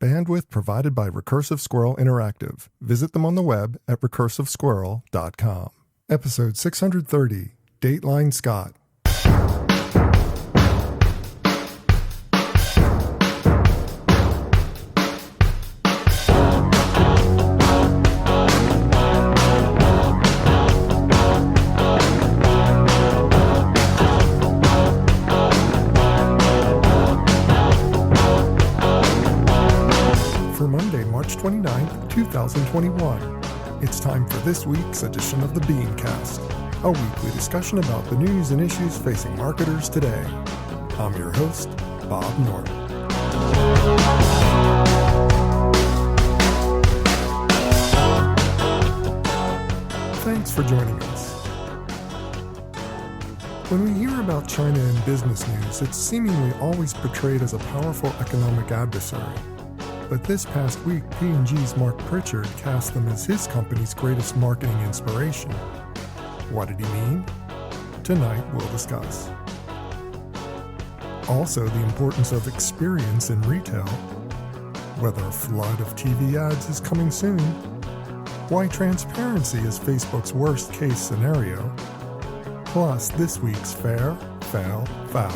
Bandwidth provided by Recursive Squirrel Interactive. Visit them on the web at recursivesquirrel.com. Episode 630, Dateline Scott. For Monday, March 29th, 2021. It's time for this week's edition of the BeanCast, a weekly discussion about the news and issues facing marketers today. I'm your host, Bob Norton. Thanks for joining us. When we hear about China in business news, it's seemingly always portrayed as a powerful economic adversary. But this past week, P&G's Mark Pritchard cast them as his company's greatest marketing inspiration. What did he mean? Tonight, we'll discuss. Also, the importance of experience in retail, whether a flood of TV ads is coming soon, why transparency is Facebook's worst-case scenario, plus this week's Fair, Fail, Foul.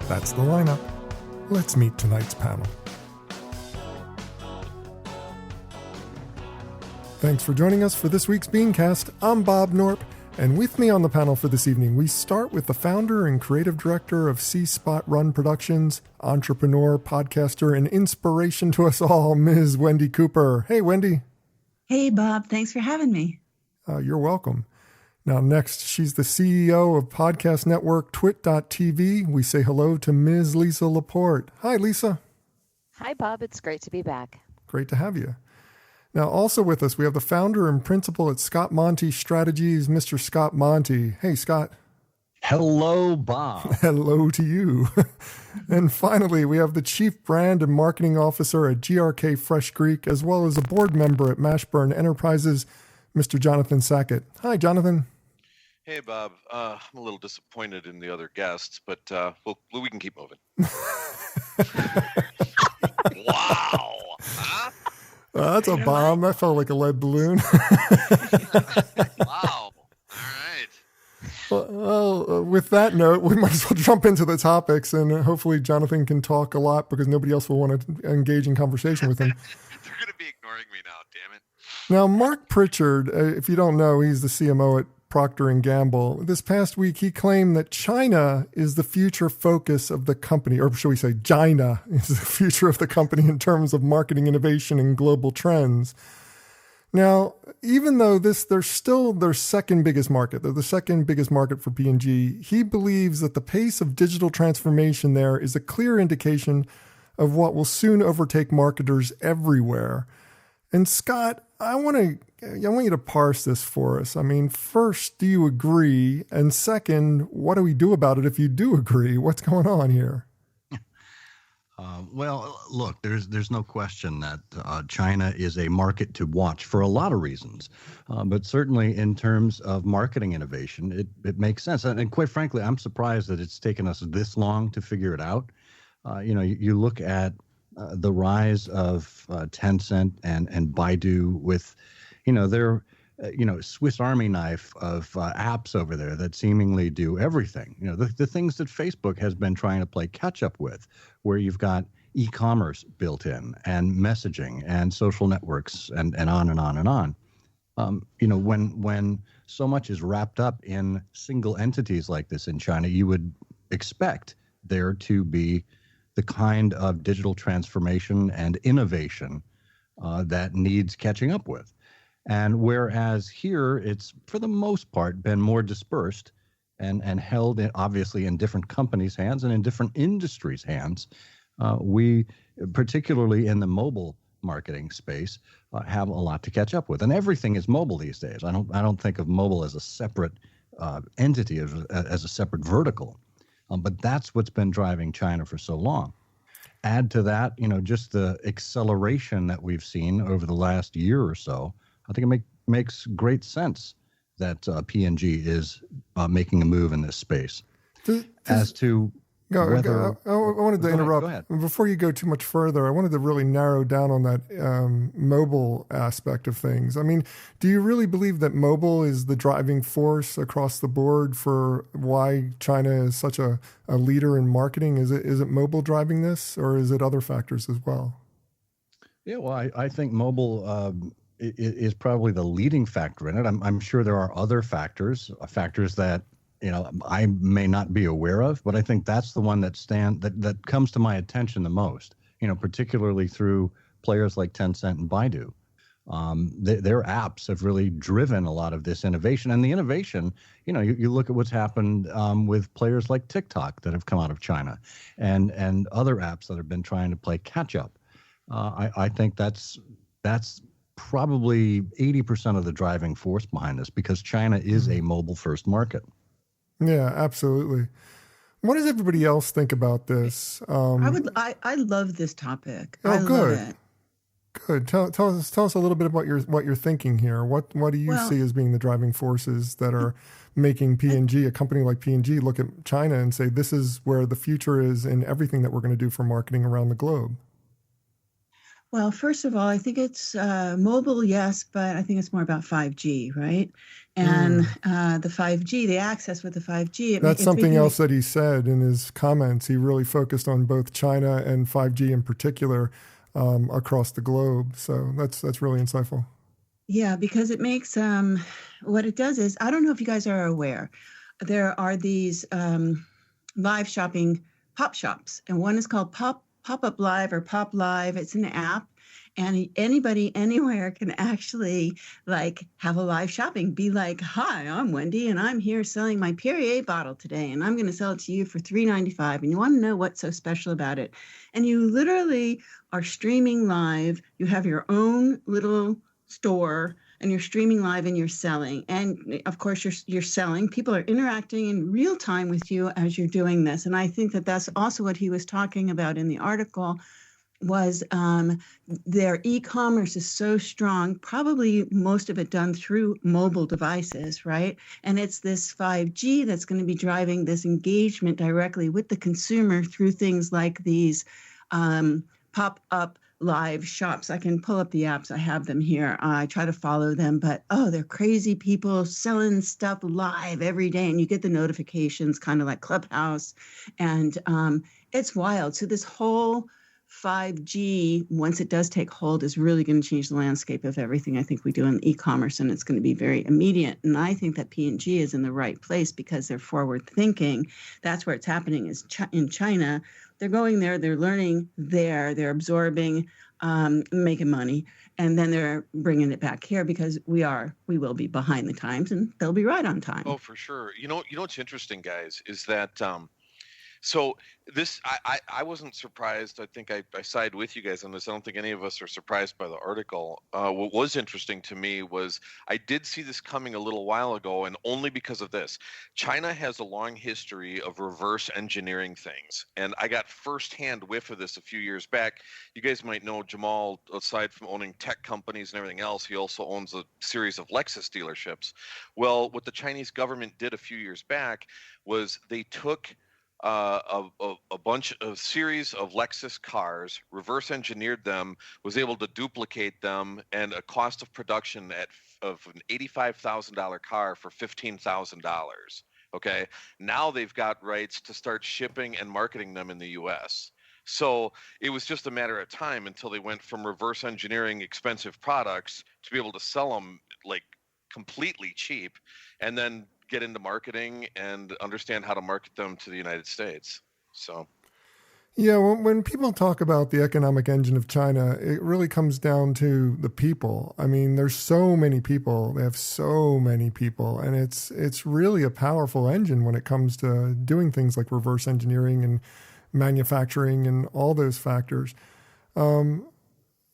That's the lineup. Let's meet tonight's panel. Thanks for joining us for this week's BeanCast. I'm Bob Norp, and with me on the panel for this evening, we start with the founder and creative director of C-Spot Run Productions, entrepreneur, podcaster, and inspiration to us all, Ms. Wendy Cooper. Hey, Wendy. Hey, Bob. Thanks for having me. You're welcome. Now, next, she's the CEO of podcast network Twit.tv. We say hello to Ms. Lisa Laporte. Hi, Lisa. Hi, Bob. It's great to be back. Great to have you. Now, also with us, we have the founder and principal at Scott Monty Strategies, Mr. Scott Monty. Hey, Scott. Hello, Bob. Hello to you. And finally, we have the chief brand and marketing officer at GRK Fresh Greek, as well as a board member at Mashburn Enterprises, Mr. Jonathan Sackett. Hi, Jonathan. Hey, Bob. I'm a little disappointed in the other guests, but we can keep moving. Wow. Huh? That's a bomb. That felt like a lead balloon. Wow. All right. Well, with that note, we might as well jump into the topics, and hopefully Jonathan can talk a lot because nobody else will want to engage in conversation with him. They're going to be ignoring me now, damn it. Now, Mark Pritchard, if you don't know, he's the CMO at Procter & Gamble. This past week, he claimed that China is the future focus of the company, or should we say China is the future of the company in terms of marketing innovation and global trends. Now, even though they're still their second biggest market, they're the second biggest market for P&G, he believes that the pace of digital transformation there is a clear indication of what will soon overtake marketers everywhere. And Scott, I want you to parse this for us. I mean, first, do you agree? And second, what do we do about it if you do agree? What's going on here? Well, look, there's no question that China is a market to watch for a lot of reasons. But certainly in terms of marketing innovation, it makes sense. And quite frankly, I'm surprised that it's taken us this long to figure it out. You look at the rise of Tencent and Baidu with, their, Swiss Army knife of apps over there that seemingly do everything. The things that Facebook has been trying to play catch up with, where you've got e-commerce built in and messaging and social networks and on and on and on. When so much is wrapped up in single entities like this in China, you would expect there to be the kind of digital transformation and innovation that needs catching up with. And whereas here, it's for the most part been more dispersed and held obviously in different companies' hands and in different industries' hands, we, particularly in the mobile marketing space, have a lot to catch up with. And everything is mobile these days. I don't think of mobile as a separate entity, as a separate vertical. But that's what's been driving China for so long. Add to that, just the acceleration that we've seen over the last year or so. I think it makes great sense that P&G is making a move in this space. I wanted to interrupt. Go ahead. Before you go too much further, I wanted to really narrow down on that mobile aspect of things. I mean, do you really believe that mobile is the driving force across the board for why China is such a leader in marketing? Is it mobile driving this, or is it other factors as well? Yeah, well, I think mobile is probably the leading factor in it. I'm sure there are other factors that I may not be aware of, but I think that's the one that comes to my attention the most. Particularly through players like Tencent and Baidu. Their apps have really driven a lot of this innovation, and the innovation. You look at what's happened with players like TikTok that have come out of China, and other apps that have been trying to play catch up. I think that's probably 80% of the driving force behind this, because China is a mobile first market. Yeah, absolutely. What does everybody else think about this? I love this topic. Oh, I good. love it. Good. Tell us a little bit about what you're thinking here. What do you see as being the driving forces that are making P&G, a company like P&G, look at China and say this is where the future is in everything that we're going to do for marketing around the globe? Well, first of all, I think it's mobile, yes, but I think it's more about 5G, right? And the 5G, the access with the 5G. That's something else that he said in his comments. He really focused on both China and 5G in particular across the globe. So that's really insightful. Yeah, because it makes what it does is, I don't know if you guys are aware, there are these live shopping pop shops, and one is called Pop-up Live or Pop Live. It's an app, and anybody anywhere can actually have a live shopping. Be like, hi, I'm Wendy, and I'm here selling my Perrier bottle today, and I'm going to sell it to you for $3.95. And you want to know what's so special about it? And you literally are streaming live. You have your own little store, and you're streaming live and you're selling. And of course, you're selling. People are interacting in real time with you as you're doing this. And I think that that's also what he was talking about in the article, was their e-commerce is so strong, probably most of it done through mobile devices, right? And it's this 5G that's going to be driving this engagement directly with the consumer through things like these pop-up live shops. I can pull up the apps. I have them here. I try to follow them, but they're crazy people selling stuff live every day, and you get the notifications kind of like Clubhouse, and it's wild. So this whole 5G, once it does take hold, is really going to change the landscape of everything I think we do in e-commerce, and it's going to be very immediate. And I think that P&G is in the right place because they're forward thinking. That's where it's happening, is in China. They're going there, they're learning there, they're absorbing, making money, and then they're bringing it back here because we will be behind the times, and they'll be right on time. Oh, for sure. You know what's interesting, guys, is that so this, I wasn't surprised. I think I side with you guys on this. I don't think any of us are surprised by the article. What was interesting to me was I did see this coming a little while ago, and only because of this. China has a long history of reverse engineering things, and I got firsthand whiff of this a few years back. You guys might know Jamal, aside from owning tech companies and everything else, he also owns a series of Lexus dealerships. Well, what the Chinese government did a few years back was they took a series of Lexus cars, reverse engineered them, was able to duplicate them, and a cost of production of an $85,000 car for $15,000. Okay, now they've got rights to start shipping and marketing them in the U.S. So it was just a matter of time until they went from reverse engineering expensive products to be able to sell them completely cheap, and then get into marketing and understand how to market them to the United States. So, yeah, when people talk about the economic engine of China, it really comes down to the people. I mean, there's so many people. They have so many people, and it's really a powerful engine when it comes to doing things like reverse engineering and manufacturing and all those factors.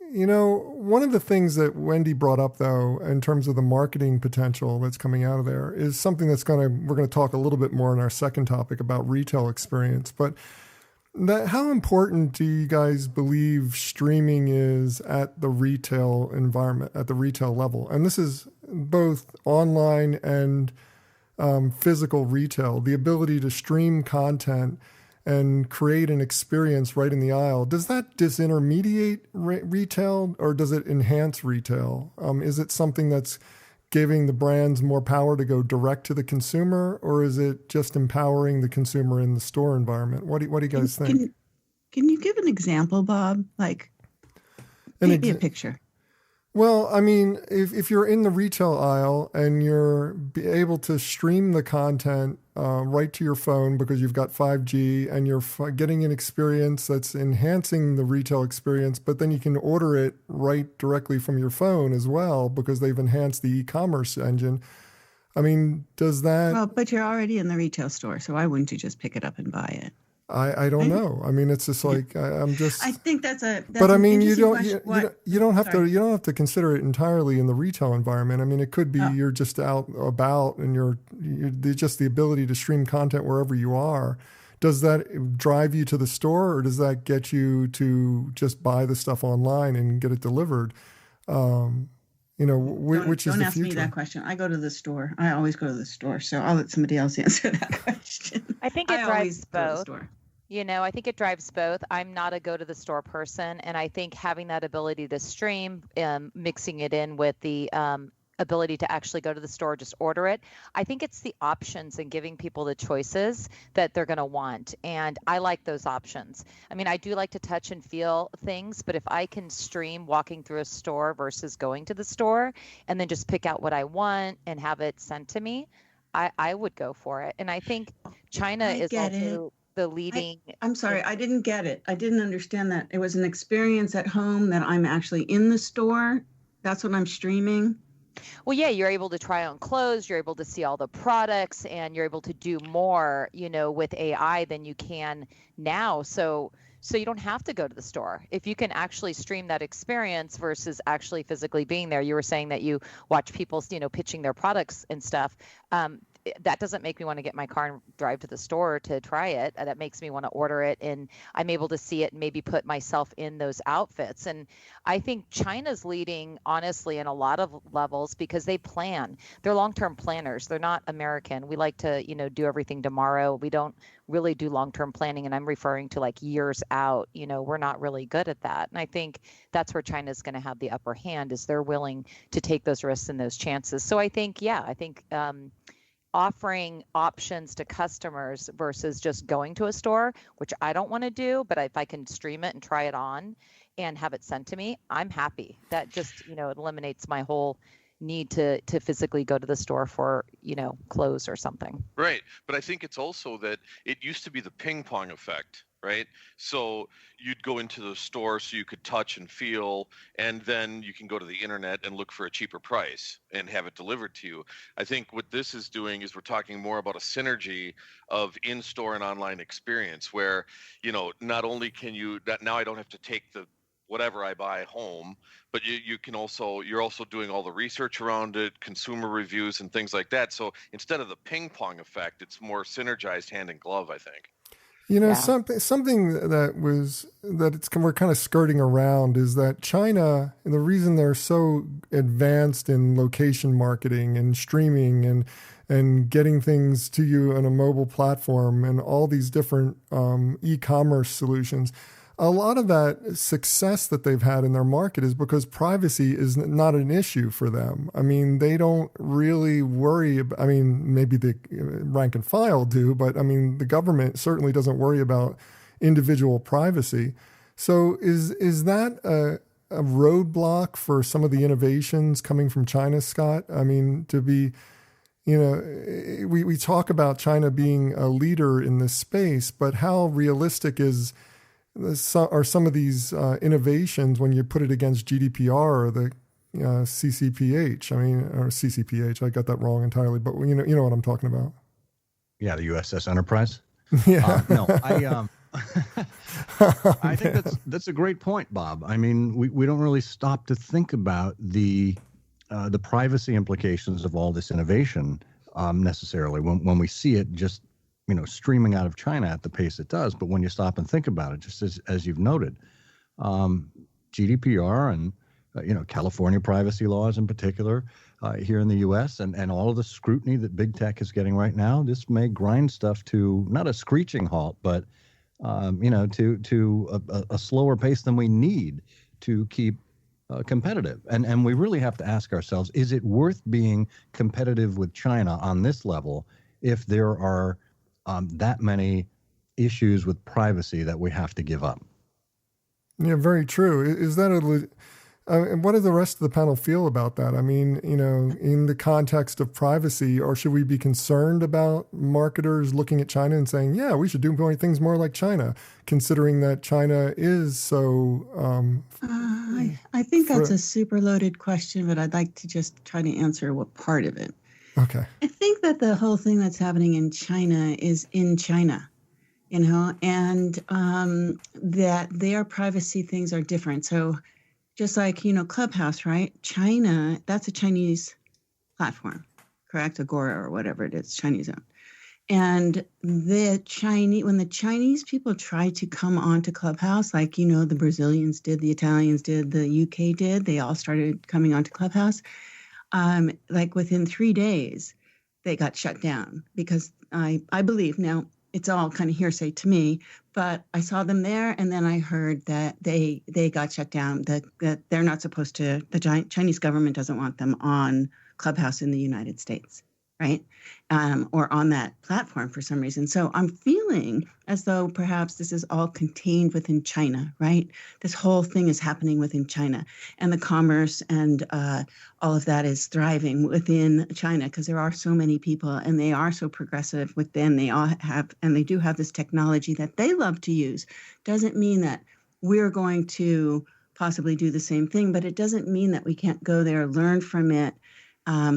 One of the things that Wendy brought up, though, in terms of the marketing potential that's coming out of there, is something we're going to talk a little bit more in our second topic about retail experience. But how important do you guys believe streaming is at the retail environment, at the retail level? And this is both online and physical retail, the ability to stream content and create an experience right in the aisle. Does that disintermediate retail, or does it enhance retail? Is it something that's giving the brands more power to go direct to the consumer, or is it just empowering the consumer in the store environment? What do you guys think? Can you give an example, Bob? Like, paint me a picture. Well, I mean, if you're in the retail aisle and you're able to stream the content right to your phone because you've got 5G and you're getting an experience that's enhancing the retail experience, but then you can order it right directly from your phone as well because they've enhanced the e-commerce engine. I mean, does that... Well, but you're already in the retail store, so why wouldn't you just pick it up and buy it? I don't know. I mean, it's just like I'm just. I think that's but I mean, you don't have Sorry. you don't have to consider it entirely in the retail environment. I mean, it could be you're just out about and you're just the ability to stream content wherever you are. Does that drive you to the store, or does that get you to just buy the stuff online and get it delivered? Which is the future? Don't ask me that question. I go to the store. I always go to the store. So I'll let somebody else answer that question. I think it drives both. I think it drives both. I'm not a go to the store person. And I think having that ability to stream, mixing it in with the ability to actually go to the store, just order it. I think it's the options and giving people the choices that they're going to want. And I like those options. I mean, I do like to touch and feel things, but if I can stream walking through a store versus going to the store and then just pick out what I want and have it sent to me, I would go for it. And I think China is also the leading. I'm sorry, I didn't get it. I didn't understand that. It was an experience at home that I'm actually in the store. That's what I'm streaming. Well, yeah, you're able to try on clothes, you're able to see all the products, and you're able to do more, with AI than you can now. So you don't have to go to the store. If you can actually stream that experience versus actually physically being there. You were saying that you watch people, pitching their products and stuff. That doesn't make me want to get my car and drive to the store to try it. That makes me want to order it, and I'm able to see it and maybe put myself in those outfits. And I think China's leading, honestly, in a lot of levels because they plan. They're long-term planners. They're not American. We like to, do everything tomorrow. We don't really do long-term planning, and I'm referring to like years out. We're not really good at that. And I think that's where China's going to have the upper hand, is they're willing to take those risks and those chances. So I think, offering options to customers versus just going to a store, which I don't want to do, but if I can stream it and try it on and have it sent to me, I'm happy. That just, it eliminates my whole need to physically go to the store for, clothes or something. Right. But I think it's also that it used to be the ping pong effect, right? So you'd go into the store so you could touch and feel, and then you can go to the internet and look for a cheaper price and have it delivered to you. I think what this is doing is we're talking more about a synergy of in-store and online experience where, not only can you, now I don't have to take the whatever I buy home, but you're also doing all the research around it, consumer reviews and things like that. So instead of the ping pong effect, it's more synergized hand in glove, I think. Something that we're kind of skirting around is that China, and the reason they're so advanced in location marketing and streaming and getting things to you on a mobile platform and all these different e-commerce solutions, a lot of that success that they've had in their market is because privacy is not an issue for them. I mean, they don't really worry about, maybe the rank and file do, but the government certainly doesn't worry about individual privacy. So is that a roadblock for some of the innovations coming from China, Scott? To be, we talk about China being a leader in this space, but how realistic are some of these innovations when you put it against GDPR or the CCPH? Or CCPH, I got that wrong entirely, but you know what I'm talking about. Yeah, the USS Enterprise. Yeah. I think that's a great point, Bob. We don't really stop to think about the privacy implications of all this innovation necessarily when we see it just streaming out of China at the pace it does. But when you stop and think about it, just as you've noted, GDPR and, California privacy laws in particular here in the U.S. and all of the scrutiny that big tech is getting right now, this may grind stuff to not a screeching halt, but to a slower pace than we need to keep competitive. And we really have to ask ourselves, is it worth being competitive with China on this level if there are that many issues with privacy that we have to give up? Yeah, very true. Is that and what do the rest of the panel feel about that? I mean, in the context of privacy, or should we be concerned about marketers looking at China and saying, yeah, we should do things more like China, considering that China is so... I think that's a super loaded question, but I'd like to just try to answer what part of it. Okay. I think that the whole thing that's happening in China is in China, and that their privacy things are different. So just like, Clubhouse, right? China, that's a Chinese platform, correct? Agora or whatever it is, Chinese owned. And when the Chinese people try to come onto Clubhouse, like, the Brazilians did, the Italians did, the UK did, they all started coming onto Clubhouse. Like within 3 days, they got shut down because I believe, now it's all kind of hearsay to me, but I saw them there, and then I heard that they got shut down, that they're not supposed to, the Chinese government doesn't want them on Clubhouse in the United States, right? Or on that platform for some reason. So I'm feeling as though perhaps this is all contained within China, right? This whole thing is happening within China, and the commerce and all of that is thriving within China because there are so many people and they are so progressive within. They all have, and they do have this technology that they love to use. Doesn't mean that we're going to possibly do the same thing, but it doesn't mean that we can't go there, learn from it,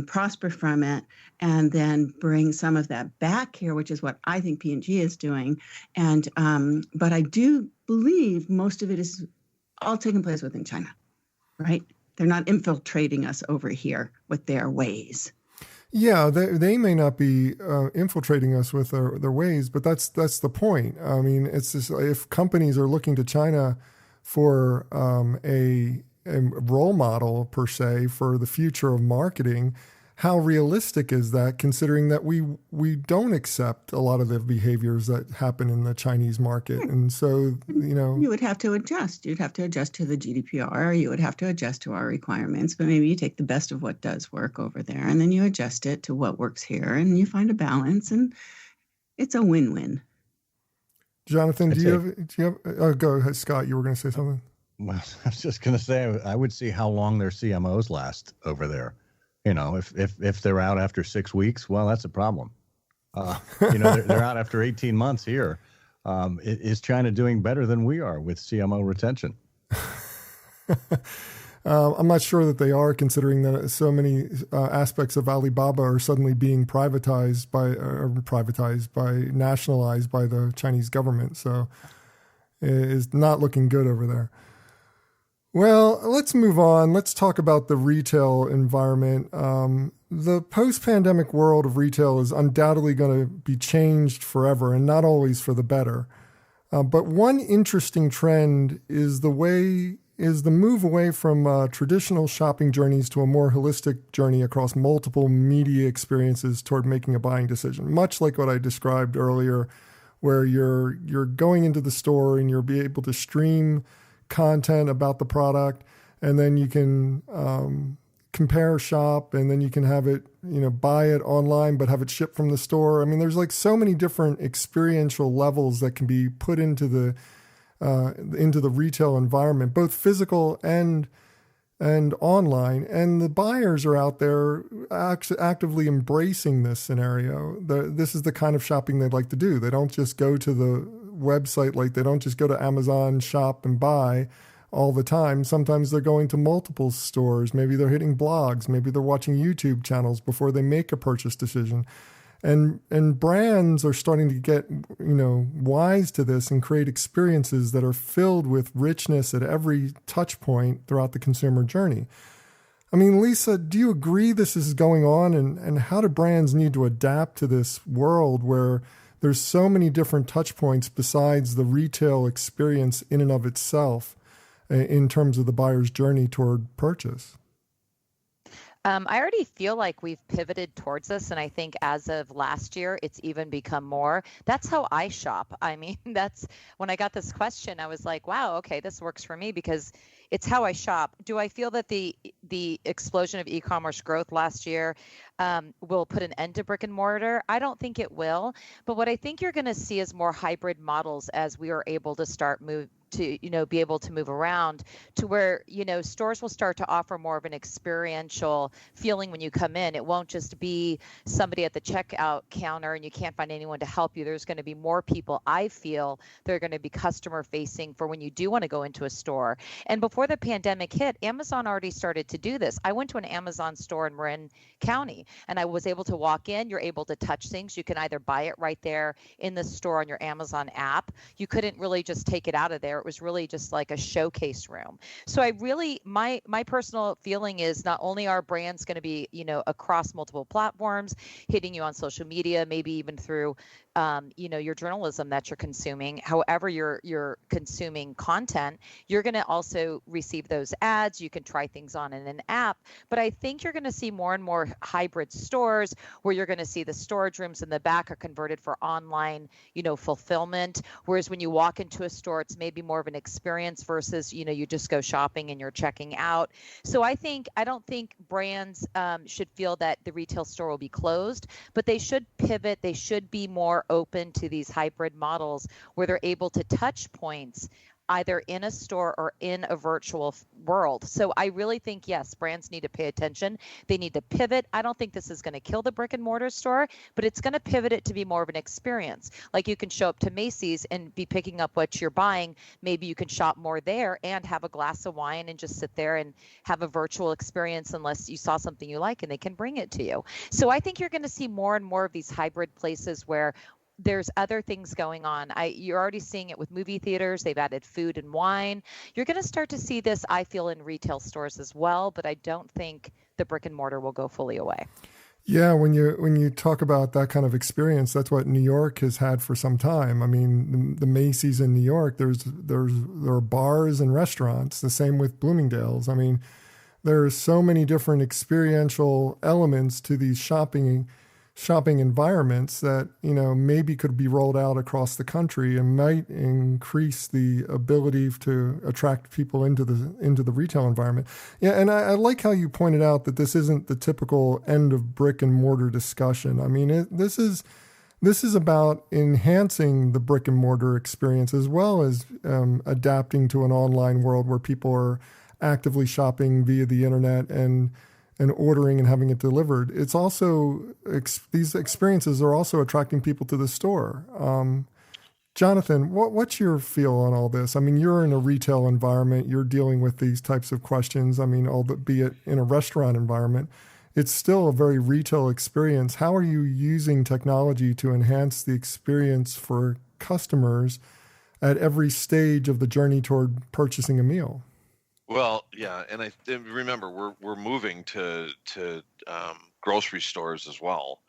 prosper from it, and then bring some of that back here, which is what I think P&G is doing. And but I do believe most of it is all taking place within China, right? They're not infiltrating us over here with their ways. Yeah, they may not be infiltrating us with their ways, but that's the point. I mean, it's just, if companies are looking to China for a role model per se for the future of marketing, how realistic is that, considering that we don't accept a lot of the behaviors that happen in the Chinese market? And so, you would have to adjust. You'd have to adjust to the GDPR. You would have to adjust to our requirements, but maybe you take the best of what does work over there and then you adjust it to what works here and you find a balance, and it's a win-win. Jonathan, do you have oh, go ahead, Scott, you were going to say something? Well, I was just going to say, I would see how long their CMOs last over there. If they're out after 6 weeks, well, that's a problem. They're out after 18 months here. Is China doing better than we are with CMO retention? I'm not sure that they are, considering that so many aspects of Alibaba are suddenly being nationalized by the Chinese government. So it is not looking good over there. Well, let's move on. Let's talk about the retail environment. The post-pandemic world of retail is undoubtedly going to be changed forever, and not always for the better. But one interesting trend is the move away from traditional shopping journeys to a more holistic journey across multiple media experiences toward making a buying decision. Much like what I described earlier, where you're going into the store and you'll be able to stream content about the product, and then you can compare shop, and then you can have it, buy it online, but have it shipped from the store. I mean, there's like so many different experiential levels that can be put into the retail environment, both physical and online. And the buyers are out there actively embracing this scenario. This is the kind of shopping they'd like to do. They don't just go to the website, like they don't just go to Amazon, shop and buy all the time. Sometimes they're going to multiple stores. Maybe they're hitting blogs. Maybe they're watching YouTube channels before they make a purchase decision. And brands are starting to get, wise to this and create experiences that are filled with richness at every touch point throughout the consumer journey. I mean, Lisa, do you agree this is going on? And how do brands need to adapt to this world where there's so many different touch points besides the retail experience in and of itself in terms of the buyer's journey toward purchase? I already feel like we've pivoted towards this, and I think as of last year, it's even become more. That's how I shop. I mean, that's when I got this question, I was like, wow, okay, this works for me because it's how I shop. Do I feel that the explosion of e-commerce growth last year will put an end to brick and mortar? I don't think it will, but what I think you're going to see is more hybrid models as we are able to start move to be able to move around to where stores will start to offer more of an experiential feeling when you come in. It won't just be somebody at the checkout counter and you can't find anyone to help you. There's going to be more people, I feel, that are going to be customer facing for when you do want to go into a store. And before the pandemic hit, Amazon already started to do this. I went to an Amazon store in Marin County and I was able to walk in. You're able to touch things. You can either buy it right there in the store on your Amazon app. You couldn't really just take it out of there. It was really just like a showcase room. So I really, my personal feeling is not only are brands going to be, across multiple platforms, hitting you on social media, maybe even through, your journalism that you're consuming, however you're consuming content, you're going to also receive those ads. You can try things on in an app, but I think you're going to see more and more hybrid stores where you're going to see the storage rooms in the back are converted for online, fulfillment. Whereas when you walk into a store, it's maybe more of an experience versus, you just go shopping and you're checking out. So I don't think brands should feel that the retail store will be closed, but they should pivot. They should be more open to these hybrid models where they're able to touch points either in a store or in a virtual world. So I really think, yes, brands need to pay attention. They need to pivot. I don't think this is going to kill the brick and mortar store, but it's going to pivot it to be more of an experience. Like you can show up to Macy's and be picking up what you're buying. Maybe you can shop more there and have a glass of wine and just sit there and have a virtual experience unless you saw something you like and they can bring it to you. So I think you're going to see more and more of these hybrid places where there's other things going on. You're already seeing it with movie theaters. They've added food and wine. You're going to start to see this, I feel, in retail stores as well, but I don't think the brick and mortar will go fully away. Yeah, when you talk about that kind of experience, that's what New York has had for some time. I mean, the Macy's in New York, there are bars and restaurants. The same with Bloomingdale's. I mean, there are so many different experiential elements to these shopping environments that maybe could be rolled out across the country and might increase the ability to attract people into the retail environment. Yeah, and I like how you pointed out that this isn't the typical end of brick and mortar discussion. I mean, this is about enhancing the brick and mortar experience as well as adapting to an online world where people are actively shopping via the internet and ordering and having it delivered. It's also, these experiences are also attracting people to the store. Jonathan, what's your feel on all this? I mean, you're in a retail environment, you're dealing with these types of questions. I mean, albeit in a restaurant environment, it's still a very retail experience. How are you using technology to enhance the experience for customers at every stage of the journey toward purchasing a meal? Well, yeah, and remember we're moving to grocery stores as well.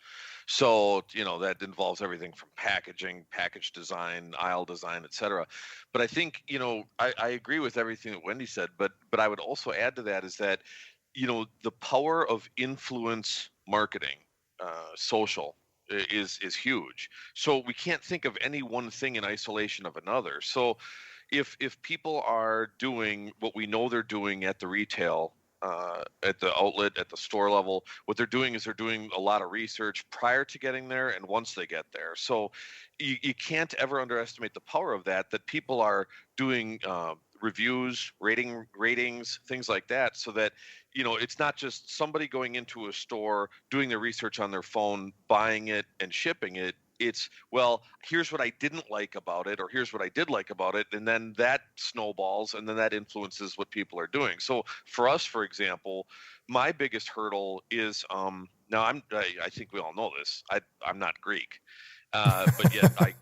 So, that involves everything from packaging, package design, aisle design, et cetera. But I think, I agree with everything that Wendy said, but I would also add to that is that, the power of influence marketing, social, is huge. So we can't think of any one thing in isolation of another. So if people are doing what we know they're doing at the retail, at the outlet, at the store level, what they're doing is they're doing a lot of research prior to getting there and once they get there. So you can't ever underestimate the power of that people are doing reviews, ratings, things like that, so that it's not just somebody going into a store, doing their research on their phone, buying it and shipping it. It's, well, here's what I didn't like about it, or here's what I did like about it, and then that snowballs, and then that influences what people are doing. So for us, for example, my biggest hurdle is now I think we all know this. I'm not Greek, but yet I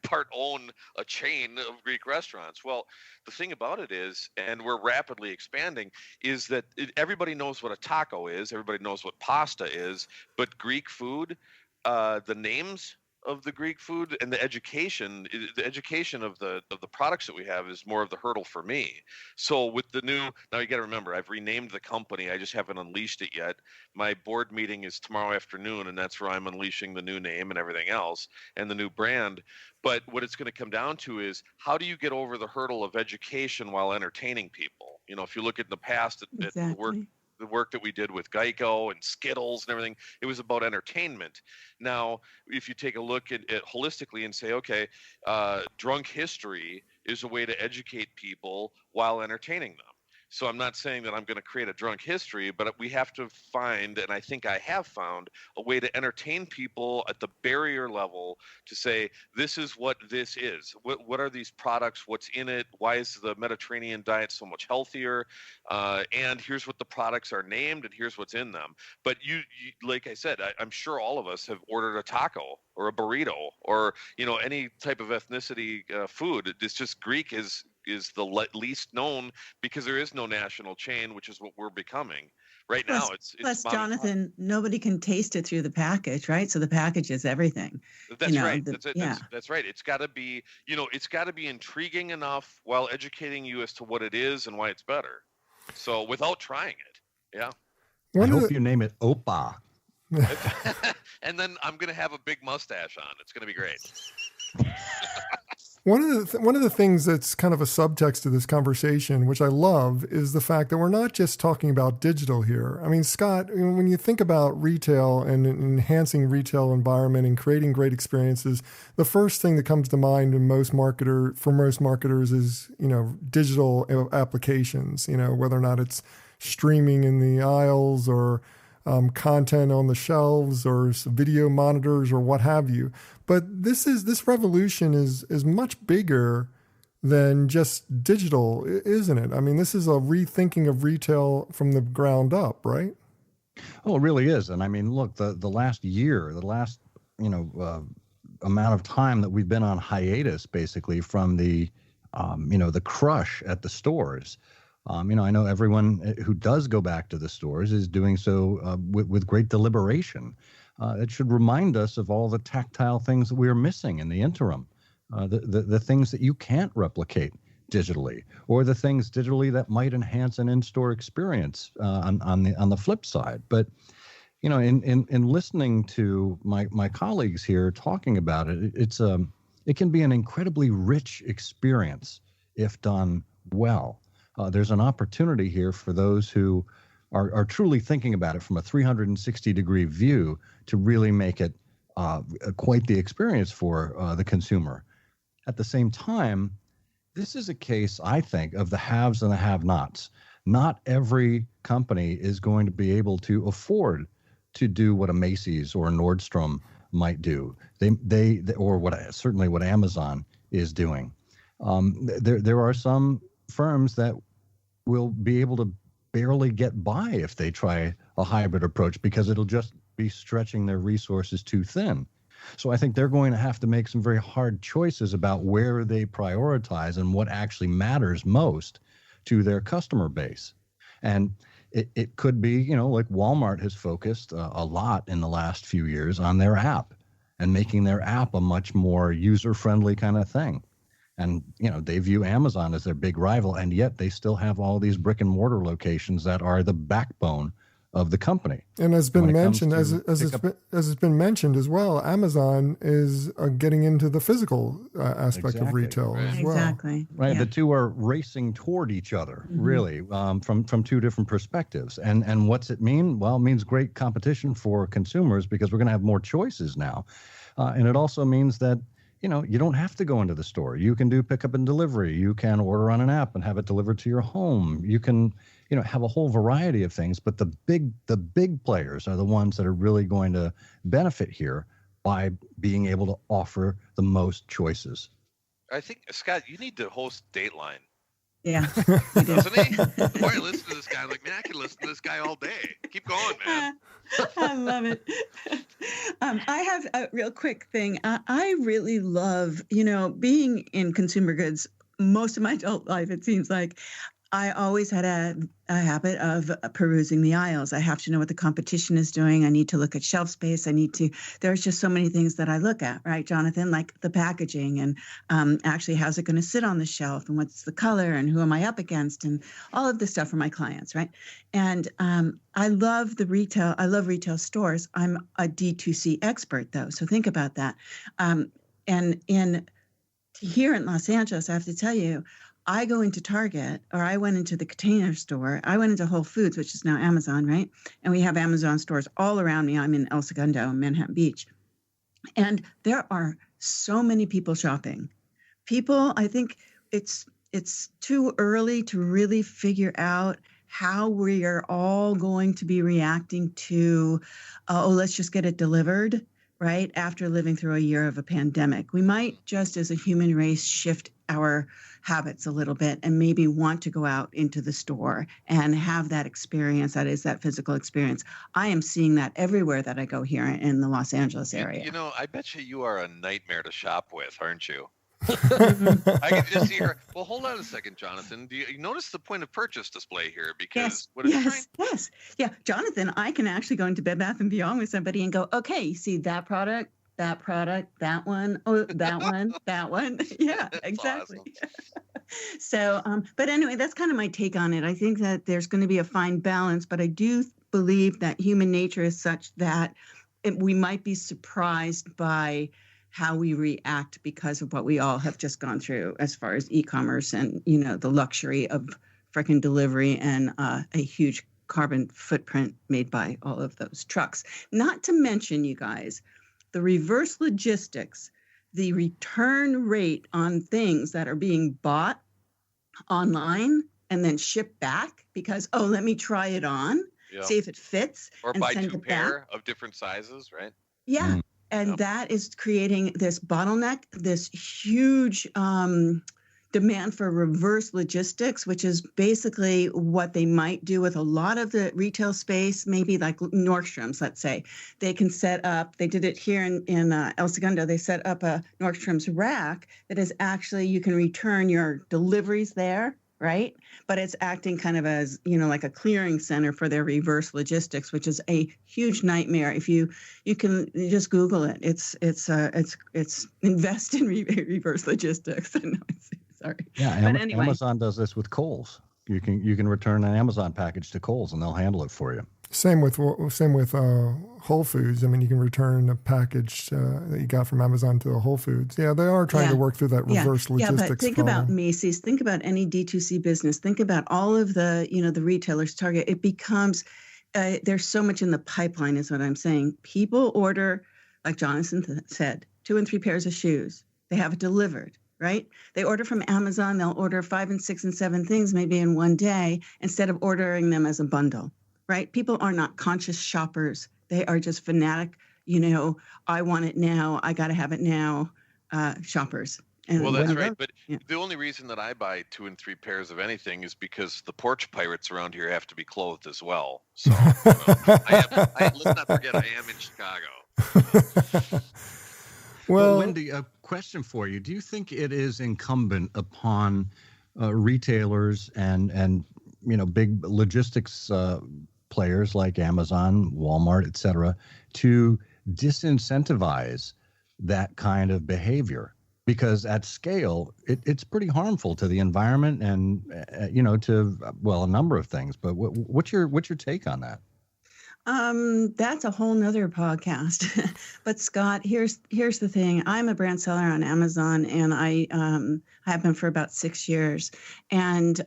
part own a chain of Greek restaurants. Well, the thing about it is, and we're rapidly expanding, is that everybody knows what a taco is, everybody knows what pasta is, but Greek food, the names of the Greek food, and the education of the products that we have is more of the hurdle for me. So with the new, now you got to remember, I've renamed the company. I just haven't unleashed it yet. My board meeting is tomorrow afternoon, and that's where I'm unleashing the new name and everything else and the new brand. But what it's going to come down to is, how do you get over the hurdle of education while entertaining people? You know, if you look at the past, at the work that we did with Geico and Skittles and everything, it was about entertainment. Now, if you take a look at it holistically and say, okay, drunk history is a way to educate people while entertaining them. So I'm not saying that I'm going to create a drunk history, but we have to find, and I think I have found, a way to entertain people at the barrier level to say, this is what this is. What are these products? What's in it? Why is the Mediterranean diet so much healthier? And here's what the products are named, and here's what's in them. But you like I said, I'm sure all of us have ordered a taco or a burrito or, you know, any type of ethnicity food. It's just Greek is the least known because there is no national chain, which is what we're becoming right now. It's plus Jonathan, nobody can taste it through the package, right? So the package is everything. That's right. That's right. It's got to be, you know, it's got to be intriguing enough while educating you as to what it is and why it's better. So without trying it, yeah. I hope you name it Opa. And then I'm going to have a big mustache on. It's going to be great. One of the things that's kind of a subtext to this conversation, which I love, is the fact that we're not just talking about digital here. I mean, Scott, when you think about retail and enhancing retail environment and creating great experiences, the first thing that comes to mind for most marketers is, you know, digital applications, you know, whether or not it's streaming in the aisles or content on the shelves or video monitors or what have you. But this revolution is much bigger than just digital, isn't it? I mean, this is a rethinking of retail from the ground up, right? Oh, it really is. And I mean, look, the last year, amount of time that we've been on hiatus, basically, from the crush at the stores. I know everyone who does go back to the stores is doing so with great deliberation. It should remind us of all the tactile things that we are missing in the interim, the things that you can't replicate digitally, or the things digitally that might enhance an in-store experience on the flip side. But in listening to my colleagues here talking about it, it can be an incredibly rich experience if done well. There's an opportunity here for those who are truly thinking about it from a 360-degree view to really make it quite the experience for the consumer. At the same time, this is a case, I think, of the haves and the have-nots. Not every company is going to be able to afford to do what a Macy's or a Nordstrom might do. Certainly what Amazon is doing. There are some firms that will be able to barely get by if they try a hybrid approach because it'll just be stretching their resources too thin. So I think they're going to have to make some very hard choices about where they prioritize and what actually matters most to their customer base. And it could be, like Walmart has focused a lot in the last few years on their app and making their app a much more user-friendly kind of thing. And, they view Amazon as their big rival, and yet they still have all these brick and mortar locations that are the backbone of the company. And as been mentioned, as it's been mentioned as well, Amazon is getting into the physical aspect of retail as well. Exactly. Right. Yeah. The two are racing toward each other, really, from two different perspectives. And what's it mean? Well, it means great competition for consumers because we're going to have more choices now. And it also means that you don't have to go into the store. You can do pickup and delivery. You can order on an app and have it delivered to your home. You can, have a whole variety of things. But the big players are the ones that are really going to benefit here by being able to offer the most choices. I think, Scott, you need to host Dateline. Yeah. Doesn't he? Boy, I listen to this guy. I'm like, man, I could listen to this guy all day. Keep going, man. I love it. I have a real quick thing. I really love, being in consumer goods most of my adult life, it seems like. I always had a habit of perusing the aisles. I have to know what the competition is doing. I need to look at shelf space. There's just so many things that I look at, right, Jonathan, like the packaging and actually how's it going to sit on the shelf and what's the color and who am I up against and all of this stuff for my clients, right? And I love retail stores. I'm a D2C expert, though. So think about that. And here in Los Angeles, I have to tell you, I go into Target or I went into the Container Store. I went into Whole Foods, which is now Amazon, right? And we have Amazon stores all around me. I'm in El Segundo, Manhattan Beach. And there are so many people shopping. I think it's too early to really figure out how we are all going to be reacting to, let's just get it delivered, right? After living through a year of a pandemic. We might just as a human race shift our habits a little bit and maybe want to go out into the store and have that experience. That is that physical experience. I am seeing that everywhere that I go here in the Los Angeles area. You know, I bet you are a nightmare to shop with, aren't you? I can just see her. Well, hold on a second, Jonathan. Do you notice the point of purchase display here? Because yes. Yeah, Jonathan, I can actually go into Bed Bath & Beyond with somebody and go, okay, you see that product, that one, oh, that one, that one. Yeah, That's exactly. awesome. So, but anyway, that's kind of my take on it. I think that there's going to be a fine balance, but I do believe that human nature is such that we might be surprised by how we react because of what we all have just gone through as far as e-commerce and, the luxury of frickin' delivery and a huge carbon footprint made by all of those trucks. Not to mention, you guys, the reverse logistics, the return rate on things that are being bought online and then shipped back because, let me try it on, see if it fits. Or and buy send 2 it pair back. of different sizes, right? Yeah. And that is creating this bottleneck, this huge demand for reverse logistics, which is basically what they might do with a lot of the retail space, maybe like Nordstrom's, let's say. They can set up, they did it here in El Segundo, they set up a Nordstrom's rack that is actually, you can return your deliveries there, right? But it's acting kind of as, like a clearing center for their reverse logistics, which is a huge nightmare. If you can just Google it, it's invest in reverse logistics. Sorry. Yeah, anyway. Amazon does this with Kohl's. You can return an Amazon package to Kohl's and they'll handle it for you. Same with Whole Foods. I mean, you can return a package that you got from Amazon to the Whole Foods. Yeah, they are trying to work through that reverse logistics. Yeah, but think about Macy's. Think about any D2C business. Think about all of the, the retailers, Target. It becomes, there's so much in the pipeline is what I'm saying. People order, like Jonathan said, 2 and 3 pairs of shoes. They have it delivered. Right? They order from Amazon. They'll order 5 and 6 and 7 things maybe in one day instead of ordering them as a bundle. Right? People are not conscious shoppers. They are just fanatic, I want it now. I got to have it now shoppers. And well, that's right. But the only reason that I buy 2 and 3 pairs of anything is because the porch pirates around here have to be clothed as well. So let's not forget I am in Chicago. Well, Wendy, a question for you. Do you think it is incumbent upon retailers and big logistics players like Amazon, Walmart, et cetera, to disincentivize that kind of behavior? Because at scale, it's pretty harmful to the environment and, to, a number of things. But what's your take on that? That's a whole nother podcast. But Scott, here's the thing. I'm a brand seller on Amazon, and I have been for about 6 years, and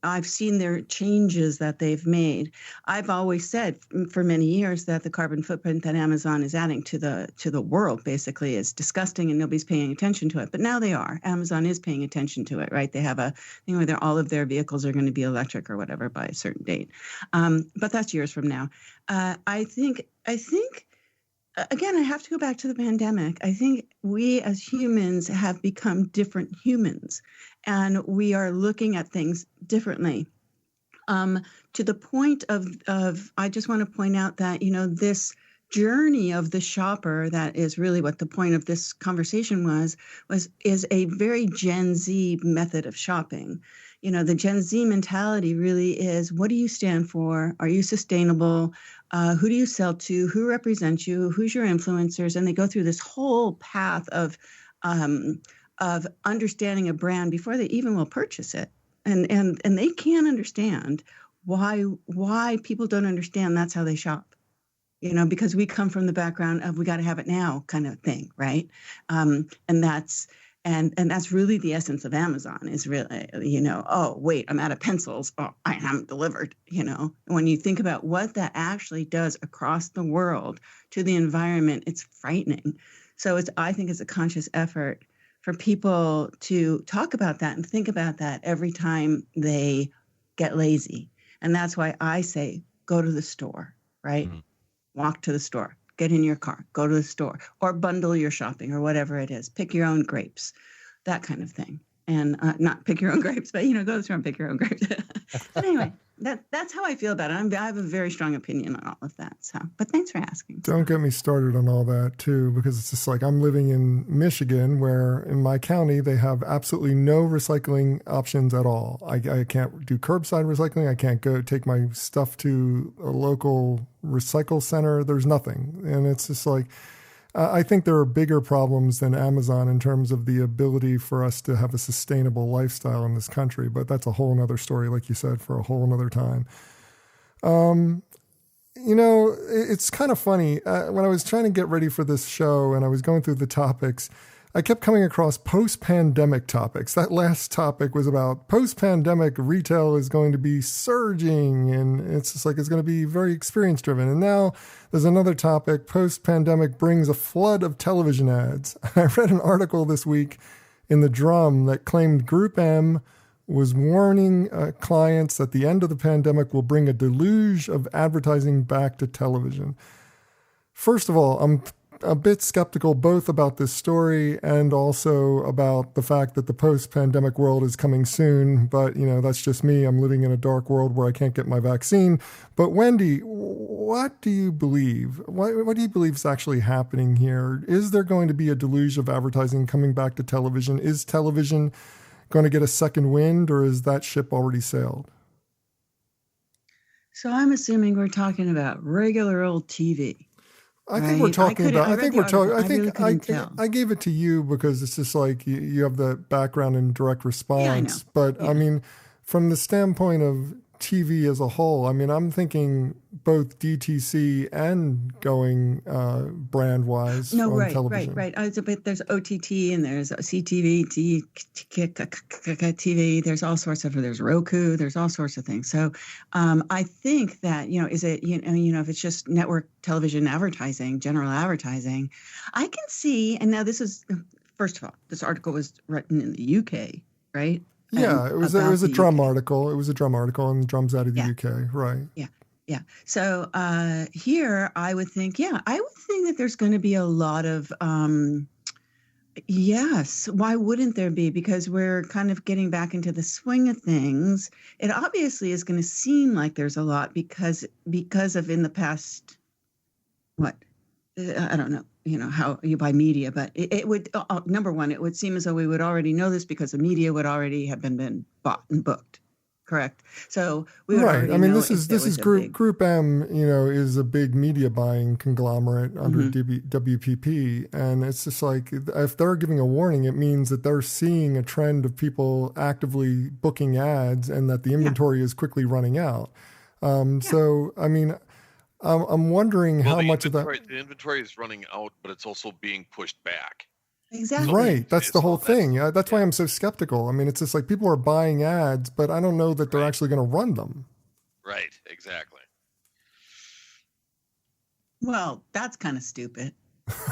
I've seen their changes that they've made. I've always said for many years that the carbon footprint that Amazon is adding to the world basically is disgusting and nobody's paying attention to it. But now they are. Amazon is paying attention to it, right? They have a thing where all of their vehicles are going to be electric or whatever by a certain date. But that's years from now. I think again, I have to go back to the pandemic. I think we as humans have become different humans, and we are looking at things differently. To the point of I just want to point out that, this journey of the shopper, that is really what the point of this conversation is a very Gen Z method of shopping. the Gen Z mentality really is, what do you stand for? Are you sustainable? Who do you sell to? Who represents you? Who's your influencers? And they go through this whole path of understanding a brand before they even will purchase it. And they can't understand why people don't understand that's how they shop. Because we come from the background of we got to have it now kind of thing, right? And that's really the essence of Amazon is really, oh, wait, I'm out of pencils. Oh, I haven't delivered, When you think about what that actually does across the world to the environment, it's frightening. So I think it's a conscious effort for people to talk about that and think about that every time they get lazy. And that's why I say, go to the store, right? Mm-hmm. Walk to the store, get in your car, go to the store, or bundle your shopping or whatever it is. Pick your own grapes, that kind of thing. And not pick your own grapes, but, go to the store and pick your own grapes. But anyway, that's how I feel about it. I have a very strong opinion on all of that. So, but thanks for asking. Don't get me started on all that, too, because it's just like I'm living in Michigan, where in my county, they have absolutely no recycling options at all. I can't do curbside recycling. I can't go take my stuff to a local recycle center. There's nothing. And it's just like, I think there are bigger problems than Amazon in terms of the ability for us to have a sustainable lifestyle in this country. But that's a whole nother story, like you said, for a whole nother time. It's kind of funny. When I was trying to get ready for this show and I was going through the topics, I kept coming across post-pandemic topics. That last topic was about post-pandemic retail is going to be surging, and it's just like it's going to be very experience-driven. And now there's another topic, post-pandemic brings a flood of television ads. I read an article this week in the Drum that claimed Group M was warning clients that the end of the pandemic will bring a deluge of advertising back to television. First of all, I'm a bit skeptical both about this story and also about the fact that the post-pandemic world is coming soon. But, that's just me. I'm living in a dark world where I can't get my vaccine. But Wendy, what do you believe? What do you believe is actually happening here? Is there going to be a deluge of advertising coming back to television? Is television going to get a second wind, or is that ship already sailed? So I'm assuming we're talking about regular old TV. I think we're talking about. I gave it to you because it's just like you have the background in direct response. Yeah, I know. But I mean, from the standpoint of TV as a whole, I mean, I'm thinking both DTC and going brand wise on television. Right. But there's OTT and there's CTV, TV. There's all sorts of. There's Roku. There's all sorts of things. So I think that is it if it's just network television advertising, general advertising, I can see. And now this is first of all, this article was written in the UK, right? Yeah, it was a Drum article. It was a Drum article, and the Drum's out of the UK, right? Yeah. So here, I would think that there's going to be a lot of yes. Why wouldn't there be? Because we're kind of getting back into the swing of things. It obviously is going to seem like there's a lot because of in the past, what I don't know. How you buy media, but it would, number one, it would seem as though we would already know this because the media would already have been bought and booked. Correct. So we would already know. I mean, this is Group M, is a big media buying conglomerate under WPP. And it's just like, if they're giving a warning, it means that they're seeing a trend of people actively booking ads and that the inventory is quickly running out. So, I mean, I'm wondering how much of that. The inventory is running out, but it's also being pushed back. Exactly. Right. That's the whole thing. That's why I'm so skeptical. I mean, it's just like people are buying ads, but I don't know that they're actually going to run them. Right. Exactly. Well, that's kind of stupid.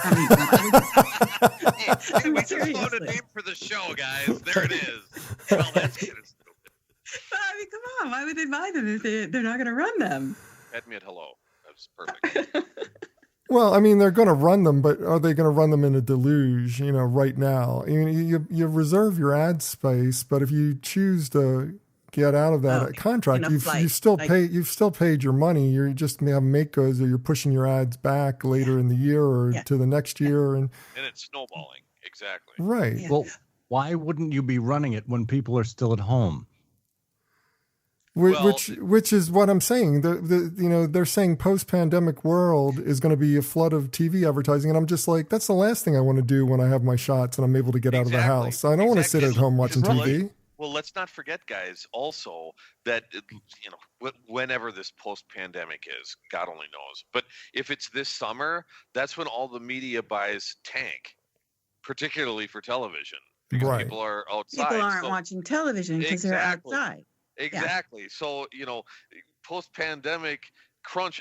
Hey, we just found a name for the show, guys. There it is. Well, that's kind of stupid. But I mean, come on. Why would they buy them if they're not going to run them? Admit hello. That's perfect. Well, I mean, they're going to run them, but are they going to run them in a deluge, right now? I mean, you reserve your ad space, but if you choose to get out of that contract, you've still paid your money. You just may have make goods, or you're pushing your ads back later in the year or to the next year. And it's snowballing. Exactly. Right. Yeah. Well, why wouldn't you be running it when people are still at home? Which is what I'm saying. They're saying post-pandemic world is going to be a flood of TV advertising, and I'm just like, that's the last thing I want to do when I have my shots and I'm able to get out of the house. I don't want to sit at home watching TV. Well, let's not forget, guys, also that, whenever this post-pandemic is, God only knows. But if it's this summer, that's when all the media buys tank, particularly for television, because people are outside. People aren't watching television because they're outside. Exactly. Yeah. So, post-pandemic crunch,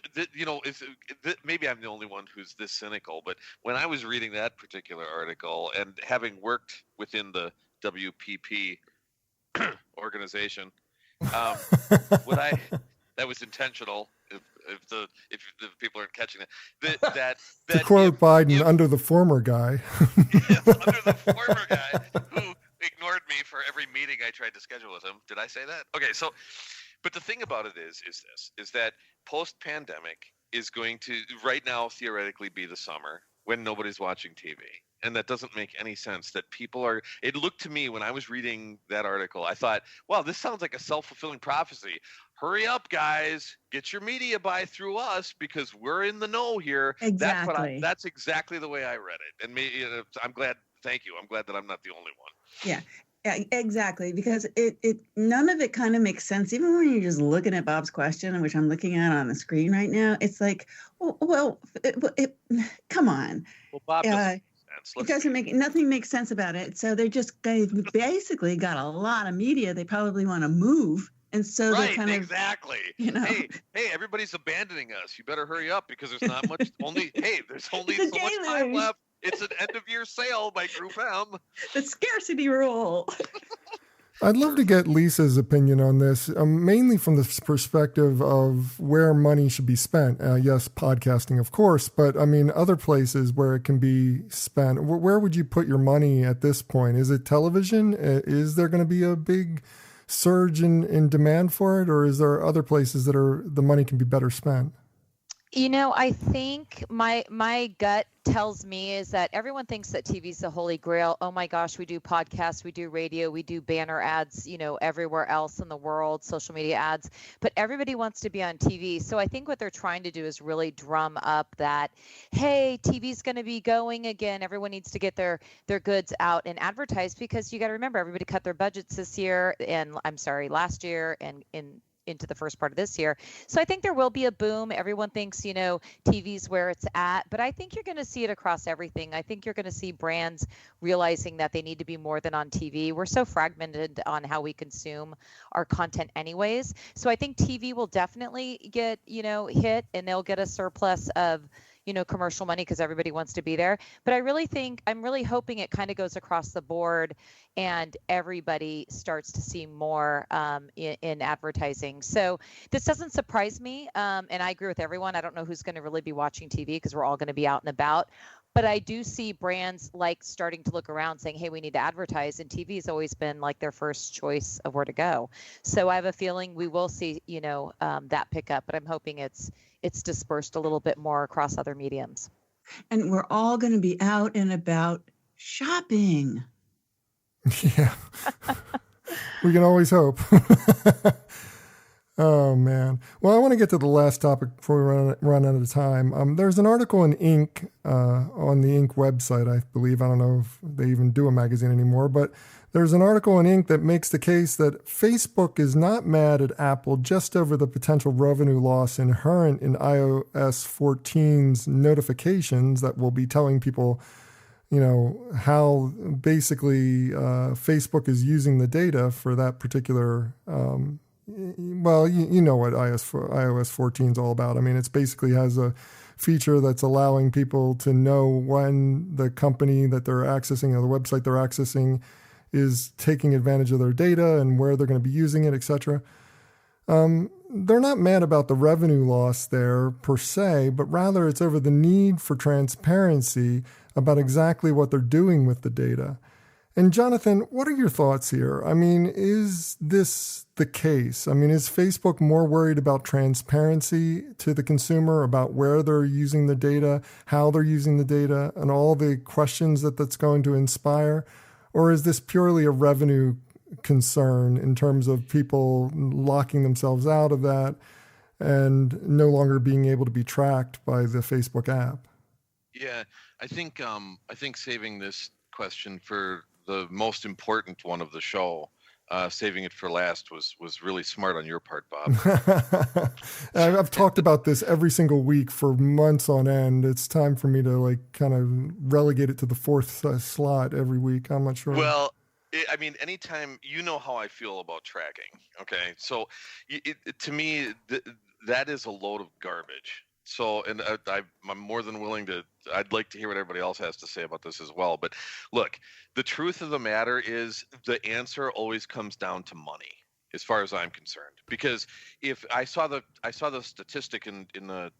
maybe I'm the only one who's this cynical, but when I was reading that particular article and having worked within the WPP organization, that was intentional. If the people aren't catching that, to quote Biden, under the former guy. Yes, under the former guy who ignored me for every meeting I tried to schedule with him. Did I say that? Okay, so, but the thing about it is that post-pandemic is going to right now theoretically be the summer when nobody's watching TV. And that doesn't make any sense that it looked to me when I was reading that article, I thought, wow, this sounds like a self-fulfilling prophecy. Hurry up, guys, get your media buy through us because we're in the know here. Exactly. That's exactly the way I read it. And I'm glad. Thank you. I'm glad that I'm not the only one. Yeah, exactly. Because it none of it kind of makes sense. Even when you're just looking at Bob's question, which I'm looking at on the screen right now, it's like, come on. Well, Bob doesn't. It doesn't nothing makes sense about it. So they've basically got a lot of media they probably want to move. And so they're kind of exactly. Hey, everybody's abandoning us. You better hurry up because there's not much there's only so much time left. It's an end of year sale by Group M. The scarcity rule. I'd love to get Lisa's opinion on this, mainly from the perspective of where money should be spent. Yes, podcasting, of course, but I mean, other places where it can be spent. Where would you put your money at this point? Is it television? Is there going to be a big surge in demand for it, or is there other places that the money can be better spent? I think my gut tells me is that everyone thinks that TV is the holy grail. Oh my gosh, we do podcasts, we do radio, we do banner ads, everywhere else in the world, social media ads, but everybody wants to be on TV. So I think what they're trying to do is really drum up that, hey, TV's going to be going again. Everyone needs to get their goods out and advertise, because you got to remember, everybody cut their budgets last year and into the first part of this year. So I think there will be a boom. Everyone thinks, TV's where it's at, but I think you're going to see it across everything. I think you're going to see brands realizing that they need to be more than on TV. We're so fragmented on how we consume our content anyways. So I think TV will definitely get, hit, and they'll get a surplus of, commercial money because everybody wants to be there. But I'm really hoping it kind of goes across the board and everybody starts to see more in advertising. So this doesn't surprise me. And I agree with everyone. I don't know who's going to really be watching TV because we're all going to be out and about. But I do see brands starting to look around saying, hey, we need to advertise. And TV has always been their first choice of where to go. So I have a feeling we will see, that pick up. But I'm hoping it's dispersed a little bit more across other mediums. And we're all going to be out and about shopping. Yeah. We can always hope. Oh, man. Well, I want to get to the last topic before we run out of time. There's an article in Inc. On the Inc. website, I believe. I don't know if they even do a magazine anymore, but there's an article in Inc. that makes the case that Facebook is not mad at Apple just over the potential revenue loss inherent in iOS 14's notifications that will be telling people, how basically Facebook is using the data for that particular well, you know what iOS 14 is all about. I mean, it's basically has a feature that's allowing people to know when the company that they're accessing or the website they're accessing is taking advantage of their data and where they're going to be using it, etc. They're not mad about the revenue loss there per se, but rather it's over the need for transparency about exactly what they're doing with the data. And Jonathan, what are your thoughts here? I mean, is this the case? I mean, is Facebook more worried about transparency to the consumer, about where they're using the data, how they're using the data, and all the questions that's going to inspire? Or is this purely a revenue concern in terms of people locking themselves out of that and no longer being able to be tracked by the Facebook app? Yeah, I think saving this question for the most important one of the show, saving it for last was really smart on your part, Bob. I've talked about this every single week for months on end. It's time for me to like kind of relegate it to the fourth slot every week. I'm not sure. Well, I mean, anytime, you know how I feel about tracking. Okay, so to me, that is a load of garbage. So, and I'm more than willing to, I'd like to hear what everybody else has to say about this as well. But look, the truth of the matter is the answer always comes down to money, as far as I'm concerned. Because if I saw the statistic in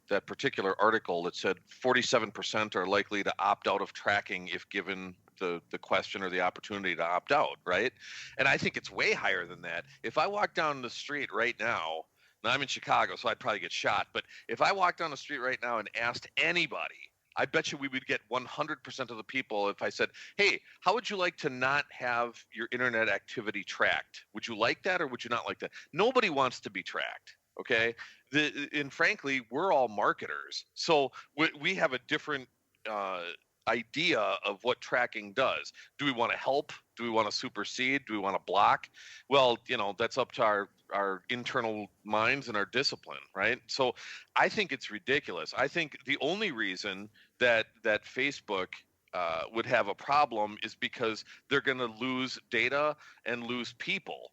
that particular article that said 47% are likely to opt out of tracking if given the question or the opportunity to opt out, right? And I think it's way higher than that. If I walk down the street right now, I'm in Chicago, so I'd probably get shot. But if I walked down the street right now and asked anybody, I bet you we would get 100% of the people if I said, hey, how would you like to not have your internet activity tracked? Would you like that or would you not like that? Nobody wants to be tracked, okay? And frankly, we're all marketers. So we have a different idea of what tracking does. Do we want to help? Do we want to supersede? Do we want to block? Well, that's up to our internal minds and our discipline, right? So I think it's ridiculous. I think the only reason that Facebook would have a problem is because they're going to lose data and lose people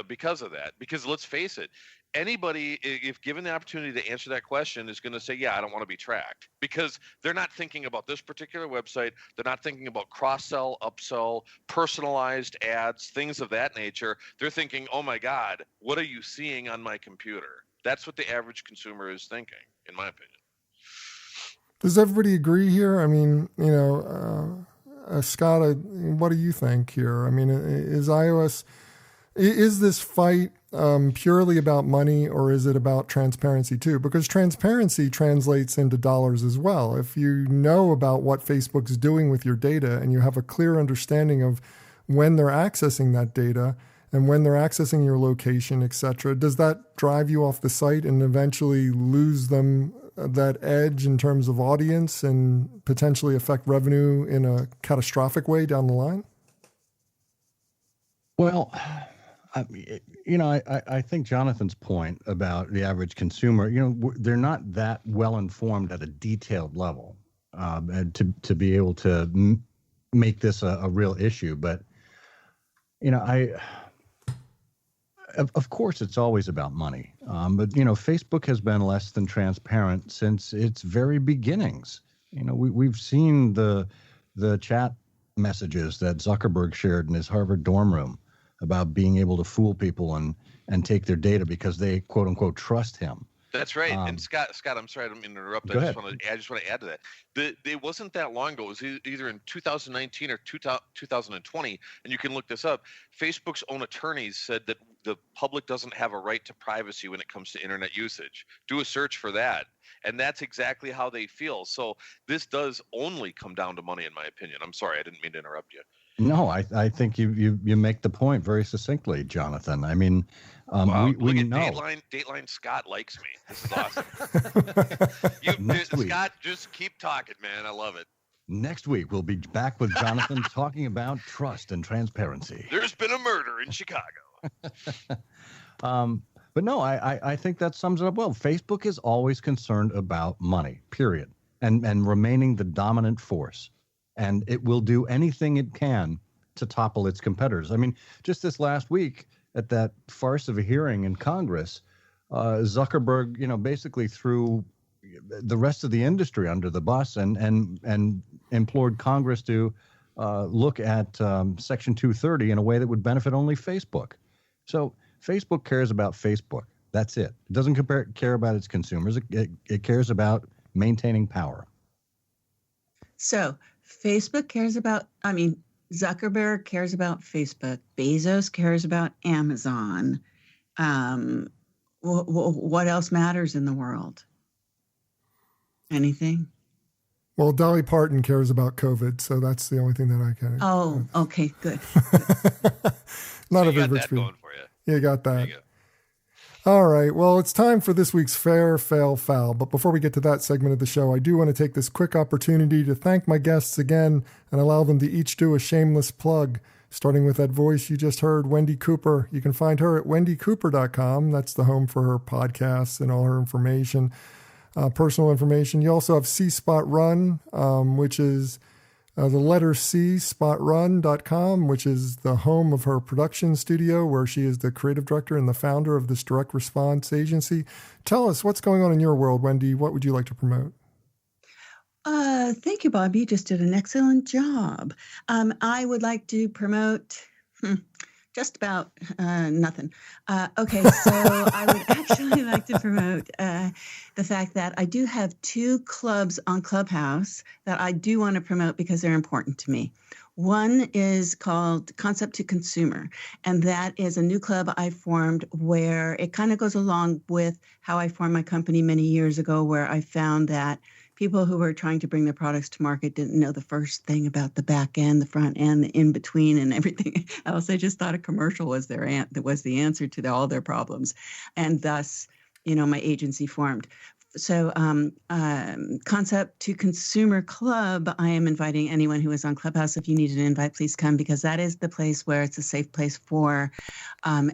because of that. Because let's face it, anybody, if given the opportunity to answer that question, is going to say, yeah, I don't want to be tracked, because they're not thinking about this particular website. They're not thinking about cross-sell, upsell, personalized ads, things of that nature. They're thinking, oh my God, what are you seeing on my computer? That's what the average consumer is thinking, in my opinion. Does everybody agree here? I mean, Scott, what do you think here? I mean, is this fight purely about money, or is it about transparency too? Because transparency translates into dollars as well. If you know about what Facebook's doing with your data and you have a clear understanding of when they're accessing that data and when they're accessing your location, etc., does that drive you off the site and eventually lose them that edge in terms of audience and potentially affect revenue in a catastrophic way down the line? Well, I think Jonathan's point about the average consumer, they're not that well informed at a detailed level to be able to make this a real issue. But, of course, it's always about money. But, Facebook has been less than transparent since its very beginnings. We've seen the chat messages that Zuckerberg shared in his Harvard dorm room about being able to fool people and take their data because they, quote unquote, trust him. That's right. And Scott, I'm sorry, I don't mean to interrupt. I just want to add to that. It wasn't that long ago. It was either in 2019 or 2020, and you can look this up. Facebook's own attorneys said that the public doesn't have a right to privacy when it comes to internet usage. Do a search for that. And that's exactly how they feel. So this does only come down to money, in my opinion. I'm sorry, I didn't mean to interrupt you. No, I think you make the point very succinctly, Jonathan. I mean, wow, we know. Dateline Scott likes me. This is awesome. Scott, just keep talking, man. I love it. Next week, we'll be back with Jonathan talking about trust and transparency. There's been a murder in Chicago. But no, I think that sums it up well. Facebook is always concerned about money, period, and remaining the dominant force. And it will do anything it can to topple its competitors. I mean, just this last week at that farce of a hearing in Congress, Zuckerberg, basically threw the rest of the industry under the bus and implored Congress to look at Section 230 in a way that would benefit only Facebook. So Facebook cares about Facebook. That's it. It doesn't care about its consumers. It cares about maintaining power. So Facebook cares about, Zuckerberg cares about Facebook. Bezos cares about Amazon. What else matters in the world? Anything? Well, Dolly Parton cares about COVID, so that's the only thing that I can. Oh, okay, good. Not so a very rich that people. going for you. You got that. There you go. All right. Well, it's time for this week's Fair, Fail, Foul. But before we get to that segment of the show, I do want to take this quick opportunity to thank my guests again and allow them to each do a shameless plug. Starting with that voice you just heard, Wendy Cooper. You can find her at wendycooper.com. That's the home for her podcasts and all her information, personal information. You also have C Spot Run, which is the letter C, spotrun.com, which is the home of her production studio, where she is the creative director and the founder of this direct response agency. Tell us what's going on in your world, Wendy. What would you like to promote? Thank you, Bob. You just did an excellent job. I would like to promote just about nothing. Okay, so I would actually like to promote the fact that I do have 2 clubs on Clubhouse that I do want to promote because they're important to me. One is called Concept to Consumer, and that is a new club I formed where it kind of goes along with how I formed my company many years ago, where I found that people who were trying to bring their products to market didn't know the first thing about the back end, the front end, the in between, and everything else. They just thought a commercial was the answer to all their problems, and thus, my agency formed. So, Concept to Consumer Club, I am inviting anyone who is on Clubhouse. If you need an invite, please come, because that is the place where it's a safe place for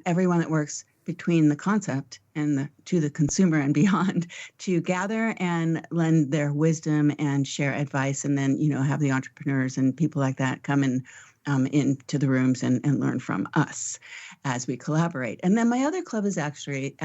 everyone that works between the concept and to the consumer and beyond to gather and lend their wisdom and share advice, and then have the entrepreneurs and people like that come in into the rooms and learn from us as we collaborate. And then my other club is actually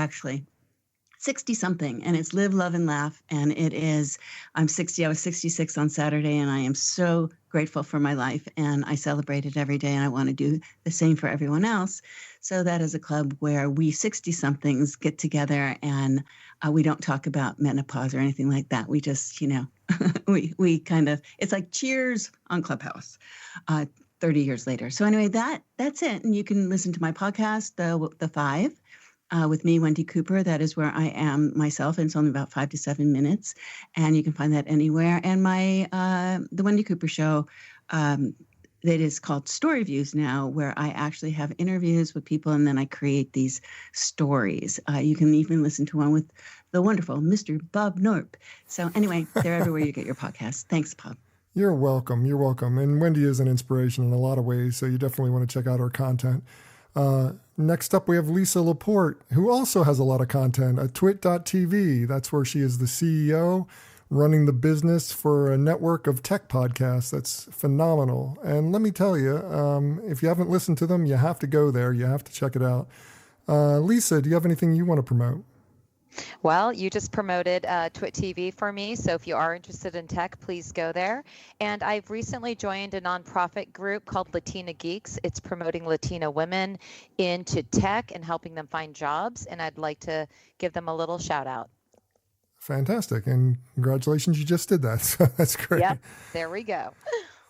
60 something, and it's Live, Love, and Laugh. And it is, I'm 60, I was 66 on Saturday, and I am so grateful for my life, and I celebrate it every day, and I want to do the same for everyone else. So that is a club where we 60 somethings get together, and we don't talk about menopause or anything like that. We just, we kind of, it's like Cheers on Clubhouse 30 years later. So anyway, that's it. And you can listen to my podcast, The Five, with me, Wendy Cooper. That is where I am myself, and it's only about 5 to 7 minutes, and you can find that anywhere. And my the Wendy Cooper Show, that is called Story Views now, where I actually have interviews with people, and then I create these stories. You can even listen to one with the wonderful Mr. Bob Norp. So anyway, they're everywhere you get your podcasts. Thanks, Bob. You're welcome. You're welcome. And Wendy is an inspiration in a lot of ways, so you definitely want to check out her content. Next up, we have Lisa Laporte, who also has a lot of content at twit.tv. That's where she is the CEO, running the business for a network of tech podcasts. That's phenomenal. And let me tell you, if you haven't listened to them, you have to go there. You have to check it out. Lisa, do you have anything you want to promote? Well, you just promoted Twit TV for me, so if you are interested in tech, please go there. And I've recently joined a nonprofit group called Latina Geeks. It's promoting Latina women into tech and helping them find jobs, and I'd like to give them a little shout out. Fantastic, and congratulations, you just did that. So that's great. Yep, there we go.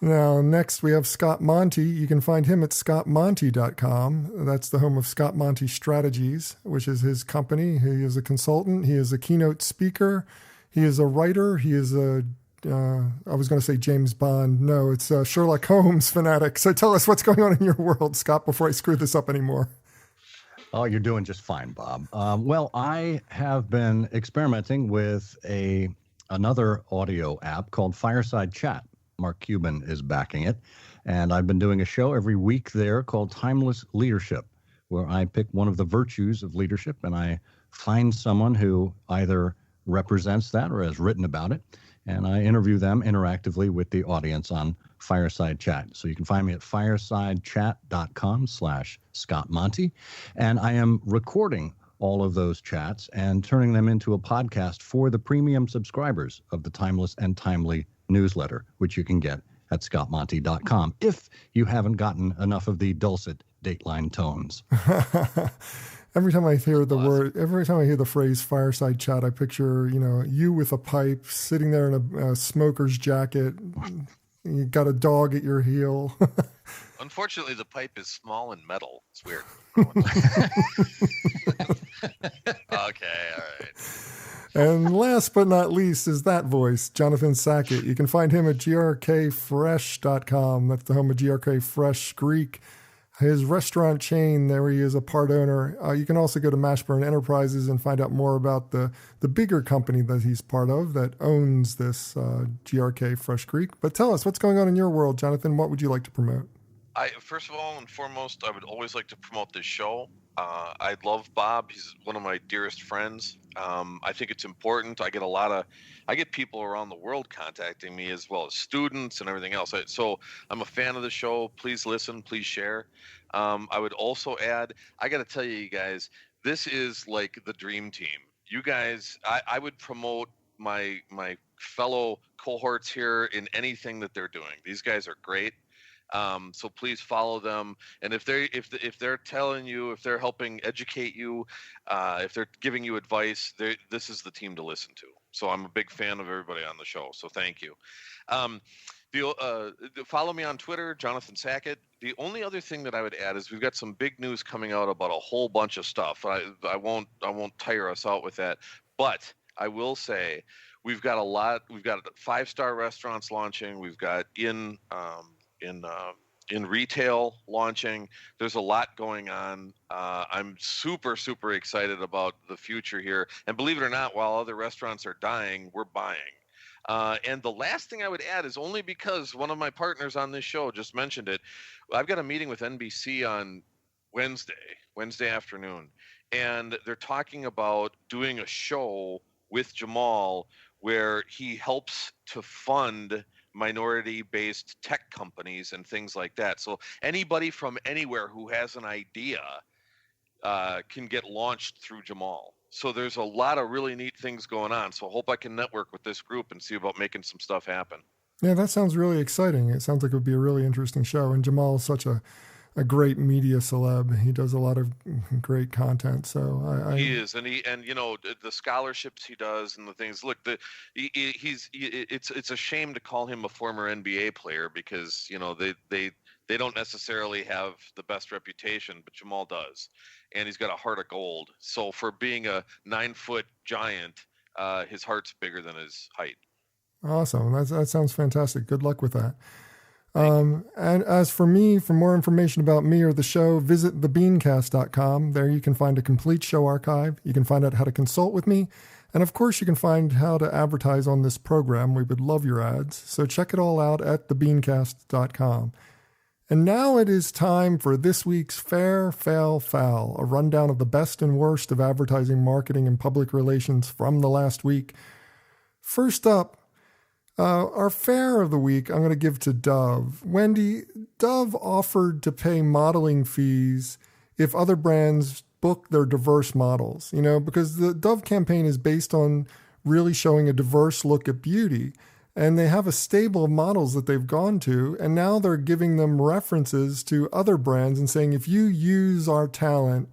Now, next we have Scott Monty. You can find him at scottmonty.com. That's the home of Scott Monty Strategies, which is his company. He is a consultant. He is a keynote speaker. He is a writer. He is I was going to say James Bond. No, it's a Sherlock Holmes fanatic. So tell us what's going on in your world, Scott, before I screw this up anymore. Oh, you're doing just fine, Bob. Well, I have been experimenting with another audio app called Fireside Chat. Mark Cuban is backing it. And I've been doing a show every week there called Timeless Leadership, where I pick one of the virtues of leadership and I find someone who either represents that or has written about it. And I interview them interactively with the audience on Fireside Chat. So you can find me at firesidechat.com/Scott Monty. And I am recording all of those chats and turning them into a podcast for the premium subscribers of the Timeless and Timely newsletter, which you can get at scottmonty.com if you haven't gotten enough of the dulcet Dateline tones. Every time I hear the phrase fireside chat, I picture, you with a pipe sitting there in a smoker's jacket. You got a dog at your heel. Unfortunately, the pipe is small and metal. It's weird. Okay, all right. And last but not least is that voice, Jonathan Sackett. You can find him at grkfresh.com. That's the home of GRK Fresh Greek, his restaurant chain. There he is, a part owner. You can also go to Mashburn Enterprises and find out more about the bigger company that he's part of that owns this GRK Fresh Greek. But tell us, what's going on in your world, Jonathan? What would you like to promote? First of all and foremost, I would always like to promote this show. I love Bob. He's one of my dearest friends. I think it's important. I get people around the world contacting me, as well as students and everything else. So I'm a fan of the show. Please listen. Please share. I would also add, I got to tell you guys, this is like the dream team. You guys, I would promote my fellow cohorts here in anything that they're doing. These guys are great. So please follow them. And if they're telling you, if they're helping educate you, if they're giving you advice, this is the team to listen to. So I'm a big fan of everybody on the show. So thank you. Follow me on Twitter, Jonathan Sackett. The only other thing that I would add is we've got some big news coming out about a whole bunch of stuff. I won't tire us out with that, but I will say we've got a lot. We've got 5-star restaurants launching. We've got in retail launching. There's a lot going on. I'm super, super excited about the future here. And believe it or not, while other restaurants are dying, we're buying. And the last thing I would add is only because one of my partners on this show just mentioned it. I've got a meeting with NBC on Wednesday afternoon, and they're talking about doing a show with Jamal where he helps to fund minority-based tech companies and things like that. So anybody from anywhere who has an idea can get launched through Jamal. So there's a lot of really neat things going on. So I hope I can network with this group and see about making some stuff happen. Yeah, that sounds really exciting. It sounds like it would be a really interesting show. And Jamal's such a great media celeb. He does a lot of great content. So he is, and you know, the scholarships he does and the things. Look, it's a shame to call him a former NBA player because you know they don't necessarily have the best reputation, but Jamal does, and he's got a heart of gold. So for being a 9-foot giant, his heart's bigger than his height. Awesome. That sounds fantastic. Good luck with that. And as for me, for more information about me or the show, visit thebeancast.com. There you can find a complete show archive. You can find out how to consult with me. And of course, you can find how to advertise on this program. We would love your ads. So check it all out at thebeancast.com. And now it is time for this week's Fair, Fail, Foul, a rundown of the best and worst of advertising, marketing, and public relations from the last week. First up, our fair of the week, I'm going to give to Dove. Wendy, Dove offered to pay modeling fees if other brands book their diverse models, you know, because the Dove campaign is based on really showing a diverse look at beauty. And they have a stable of models that they've gone to, and now they're giving them references to other brands and saying, if you use our talent,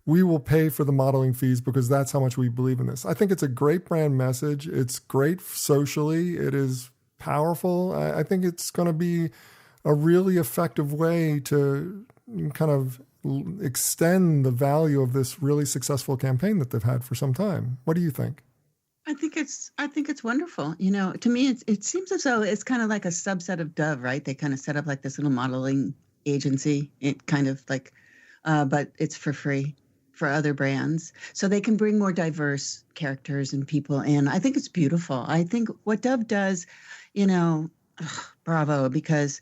we will pay for the modeling fees because that's how much we believe in this. I think it's a great brand message. It's great socially. It is powerful. I think it's going to be a really effective way to kind of extend the value of this really successful campaign that they've had for some time. What do you think? I think it's wonderful. You know, to me, it seems as though it's kind of like a subset of Dove, right? They kind of set up like this little modeling agency. It kind of like, but it's for free for other brands, so they can bring more diverse characters and people in. I think it's beautiful. I think what Dove does, you know, bravo, because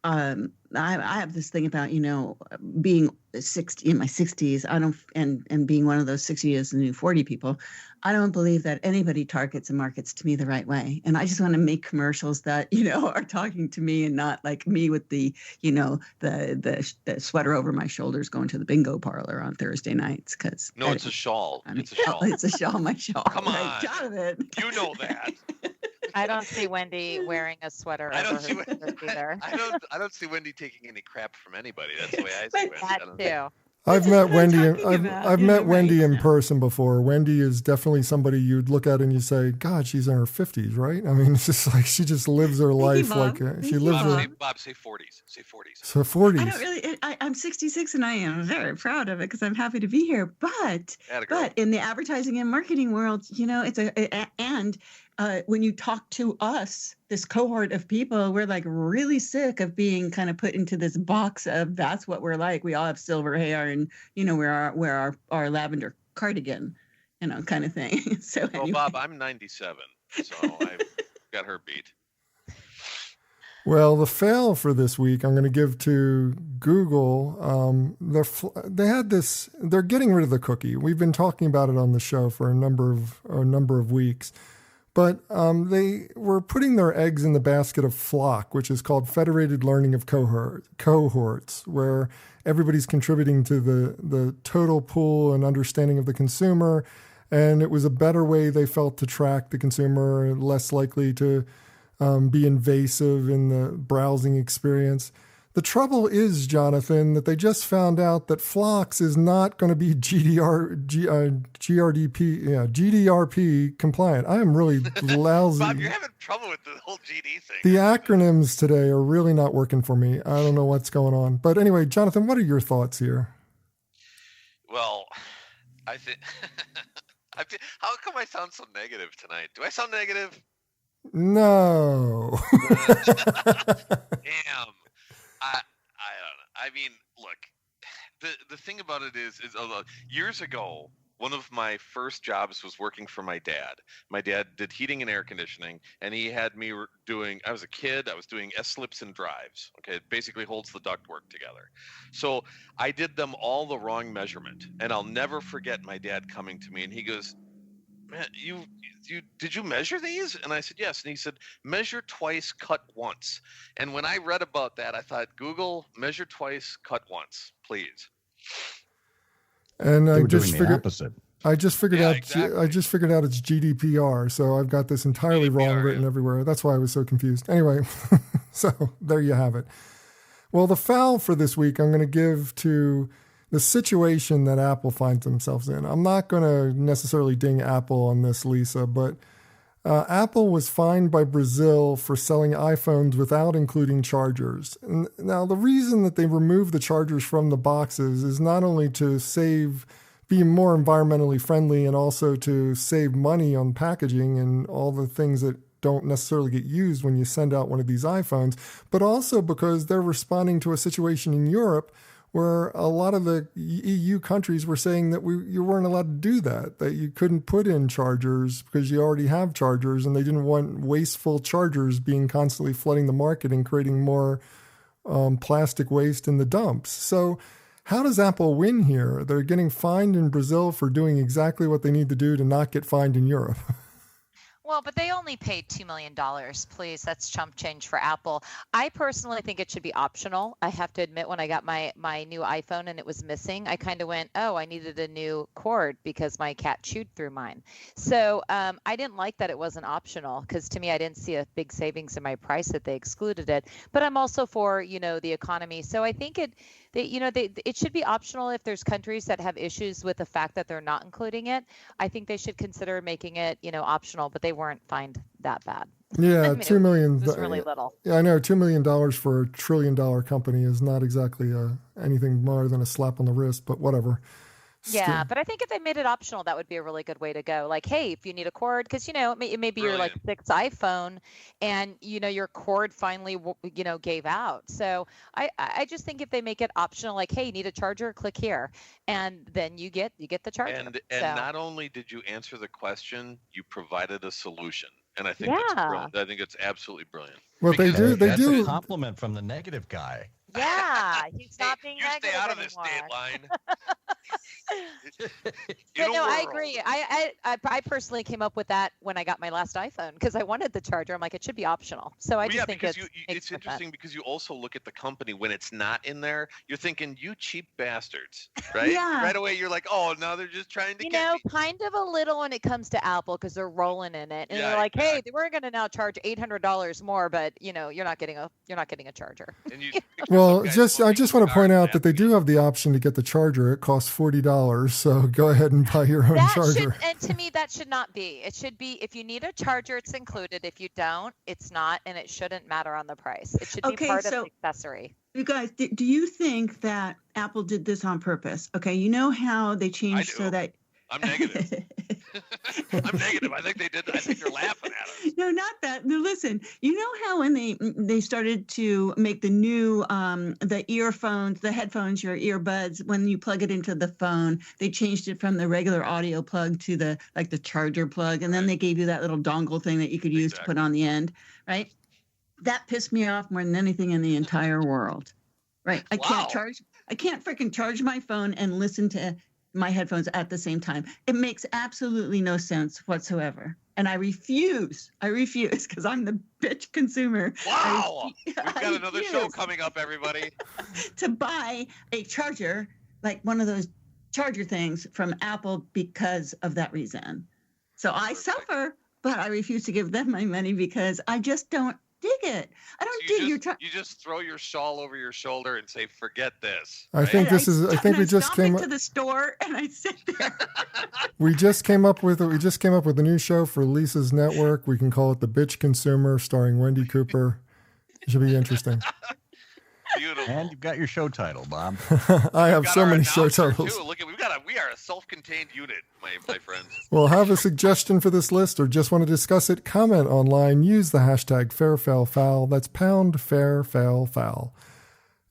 I have this thing about, you know, being 60 in my 60s. I don't, and being one of those 60 is the new 40 people. I don't believe that anybody targets and markets to me the right way. And I just want to make commercials that, you know, are talking to me and not like me with the, you know, the sweater over my shoulders going to the bingo parlor on Thursday nights. Because it's a shawl. I mean, it's a shawl. It's a shawl. My shawl. Come on, right, Jonathan. You know that. I don't see Wendy wearing a sweater over her shirt either. I don't see Wendy taking any crap from anybody. That's the way I see Wendy. That too. I've This is met what I'm Wendy. talking about. I've Yeah, met right, Wendy in so. person before. Wendy is definitely somebody you'd look at and you say, "God, she's in her 50s, right?" I mean, it's just like she just lives her Thank you, life Bob. like she Thank you, lives her Bob, say 40s. Say 40s. so I 40s. don't really. I'm 66 and I am very proud of it because I'm happy to be here. But Atta girl. in the advertising and marketing world, when you talk to us, this cohort of people, we're like really sick of being kind of put into this box of that's what we're like. We all have silver hair and wear our lavender cardigan, kind of thing. So Well, anyway. Bob, I'm 97, so I've got her beat. Well, the fail for this week, I'm going to give to Google. They had this. They're getting rid of the cookie. We've been talking about it on the show for a number of weeks, but they were putting their eggs in the basket of Flock, which is called Federated Learning of Cohorts, where everybody's contributing to the total pool and understanding of the consumer, and it was a better way they felt to track the consumer, less likely to be invasive in the browsing experience. The trouble is, Jonathan, that they just found out that Phlox is not going to be GDRP compliant. I am really lousy. Bob, you're having trouble with the whole GD thing. The acronyms today are really not working for me. I don't know what's going on. But anyway, Jonathan, what are your thoughts here? Well, I think... How come I sound so negative tonight? Do I sound negative? No. Damn. I don't know. I mean, look, the thing about it is years ago, one of my first jobs was working for my dad. My dad did heating and air conditioning, and he had me doing, I was a kid, I was doing S-slips and drives. Okay, it basically holds the ductwork together. So I did them all the wrong measurement, and I'll never forget my dad coming to me, and he goes, "Man, did you measure these?" And I said, "Yes." And he said, "Measure twice, cut once." And when I read about that, I thought, Google, measure twice, cut once, please. And I just the figured opposite. I just figured out exactly. I just figured out it's GDPR, so I've got this entirely wrong written everywhere. That's why I was so confused. Anyway, so there you have it. Well, the foul for this week I'm going to give to the situation that Apple finds themselves in. I'm not going to necessarily ding Apple on this, Lisa, but Apple was fined by Brazil for selling iPhones without including chargers. And now, the reason that they removed the chargers from the boxes is not only to be more environmentally friendly and also to save money on packaging and all the things that don't necessarily get used when you send out one of these iPhones, but also because they're responding to a situation in Europe where a lot of the EU countries were saying that you weren't allowed to do that you couldn't put in chargers because you already have chargers, and they didn't want wasteful chargers being constantly flooding the market and creating more plastic waste in the dumps. So how does Apple win here? They're getting fined in Brazil for doing exactly what they need to do to not get fined in Europe. Well, but they only paid $2 million. Please, that's chump change for Apple. I personally think it should be optional. I have to admit, when I got my new iPhone and it was missing, I kind of went, oh, I needed a new cord because my cat chewed through mine. So I didn't like that it wasn't optional, because to me, I didn't see a big savings in my price that they excluded it. But I'm also for, the economy. So I think it should be optional if there's countries that have issues with the fact that they're not including it. I think they should consider making it, optional, but they weren't fined that bad. Yeah, I mean, $2 million. It was really little. Yeah, I know. $2 million for a $1 trillion company is not exactly anything more than a slap on the wrist, but whatever. Yeah, but I think if they made it optional, that would be a really good way to go. Like, hey, if you need a cord, because it may be your like sixth iPhone, and your cord finally gave out. So I just think if they make it optional, like, hey, you need a charger, click here, and then you get the charger. And not only did you answer the question, you provided a solution, and I think that's brilliant. I think it's absolutely brilliant. Well, Because they do. A compliment from the negative guy. Yeah, he's not being negative stay out of anymore. this, Dateline. But no, I agree. I personally came up with that when I got my last iPhone, because I wanted the charger. I'm like, it should be optional. So I just think it's interesting because you also look at the company when it's not in there. You're thinking, you cheap bastards, right? Yeah. Right away, you're like, oh, no, they're just trying to get me. Kind of a little when it comes to Apple, because they're rolling in it, and they're like, hey, we're going to now charge $800 more, but you're not getting a charger. And Well, Well, guys I just want to point out that they do happy. have the option to get the charger. It costs $40, so go ahead and buy your own charger. And to me, that should not be. It should be if you need a charger, it's included. If you don't, it's not, and it shouldn't matter on the price. It should be part of the accessory. You guys, do you think that Apple did this on purpose? Okay, you know how they changed so that I'm negative. I'm negative. I think they did. I think they're laughing at us. No, not that. No, listen. You know how when they started to make the new the earphones, the headphones, your earbuds, when you plug it into the phone, they changed it from the regular audio plug to the charger plug, and then they gave you that little dongle thing that you could use to put on the end, right? That pissed me off more than anything in the entire world. Right? I can't freaking charge my phone and listen to my headphones at the same time. It makes absolutely no sense whatsoever. And I refuse because I'm the bitch consumer. Wow. We've got another show coming up, everybody. To buy a charger, like one of those charger things from Apple because of that reason. So I suffer, but I refuse to give them my money because I just don't dig it. I don't dig your you just throw your shawl over your shoulder and say, "Forget this." I think we just came to the store and I sit there. We just came up with a new show for Lisa's network. We can call it The Bitch Consumer, starring Wendy Cooper. It should be interesting. Beautiful. And you've got your show title, Bob. I have so many show titles. Look, we are a self-contained unit, my friends. Well, have a suggestion for this list or just want to discuss it? Comment online. Use the hashtag #FairFailFoul. That's #FairFailFoul.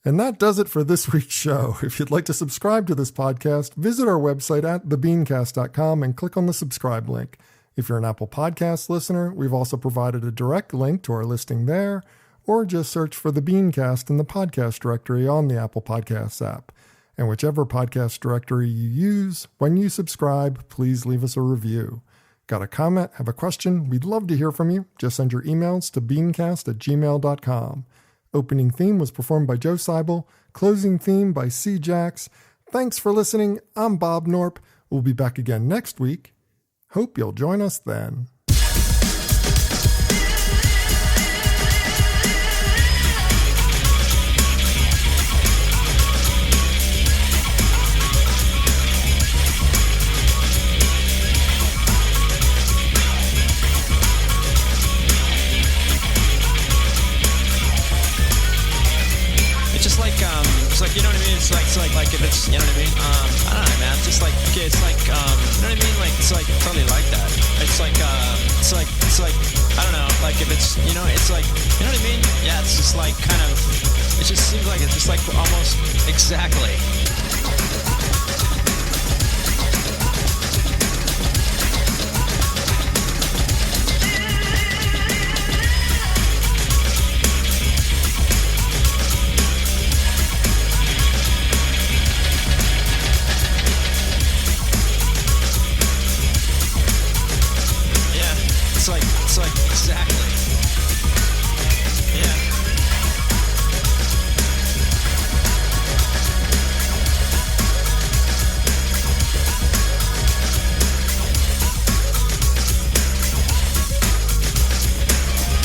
And that does it for this week's show. If you'd like to subscribe to this podcast, visit our website at thebeancast.com and click on the subscribe link. If you're an Apple Podcast listener, we've also provided a direct link to our listing there, or just search for the BeanCast in the podcast directory on the Apple Podcasts app. And whichever podcast directory you use, when you subscribe, please leave us a review. Got a comment? Have a question? We'd love to hear from you. Just send your emails to beancast@gmail.com. Opening theme was performed by Joe Seibel. Closing theme by C. Jax. Thanks for listening. I'm Bob Norp. We'll be back again next week. Hope you'll join us then. You know what I mean? It's like if it's, you know what I mean? I don't know, man. Just like, okay, it's like, you know what I mean? Like, it's like totally like that. It's like, I don't know, like if it's, you know, it's like, you know what I mean? Yeah, it's just like kind of, it just seems like it's just like almost exactly. It's like exactly. Yeah.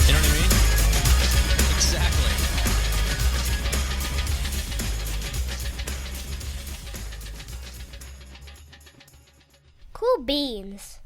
You know what I mean? Exactly. Cool beans.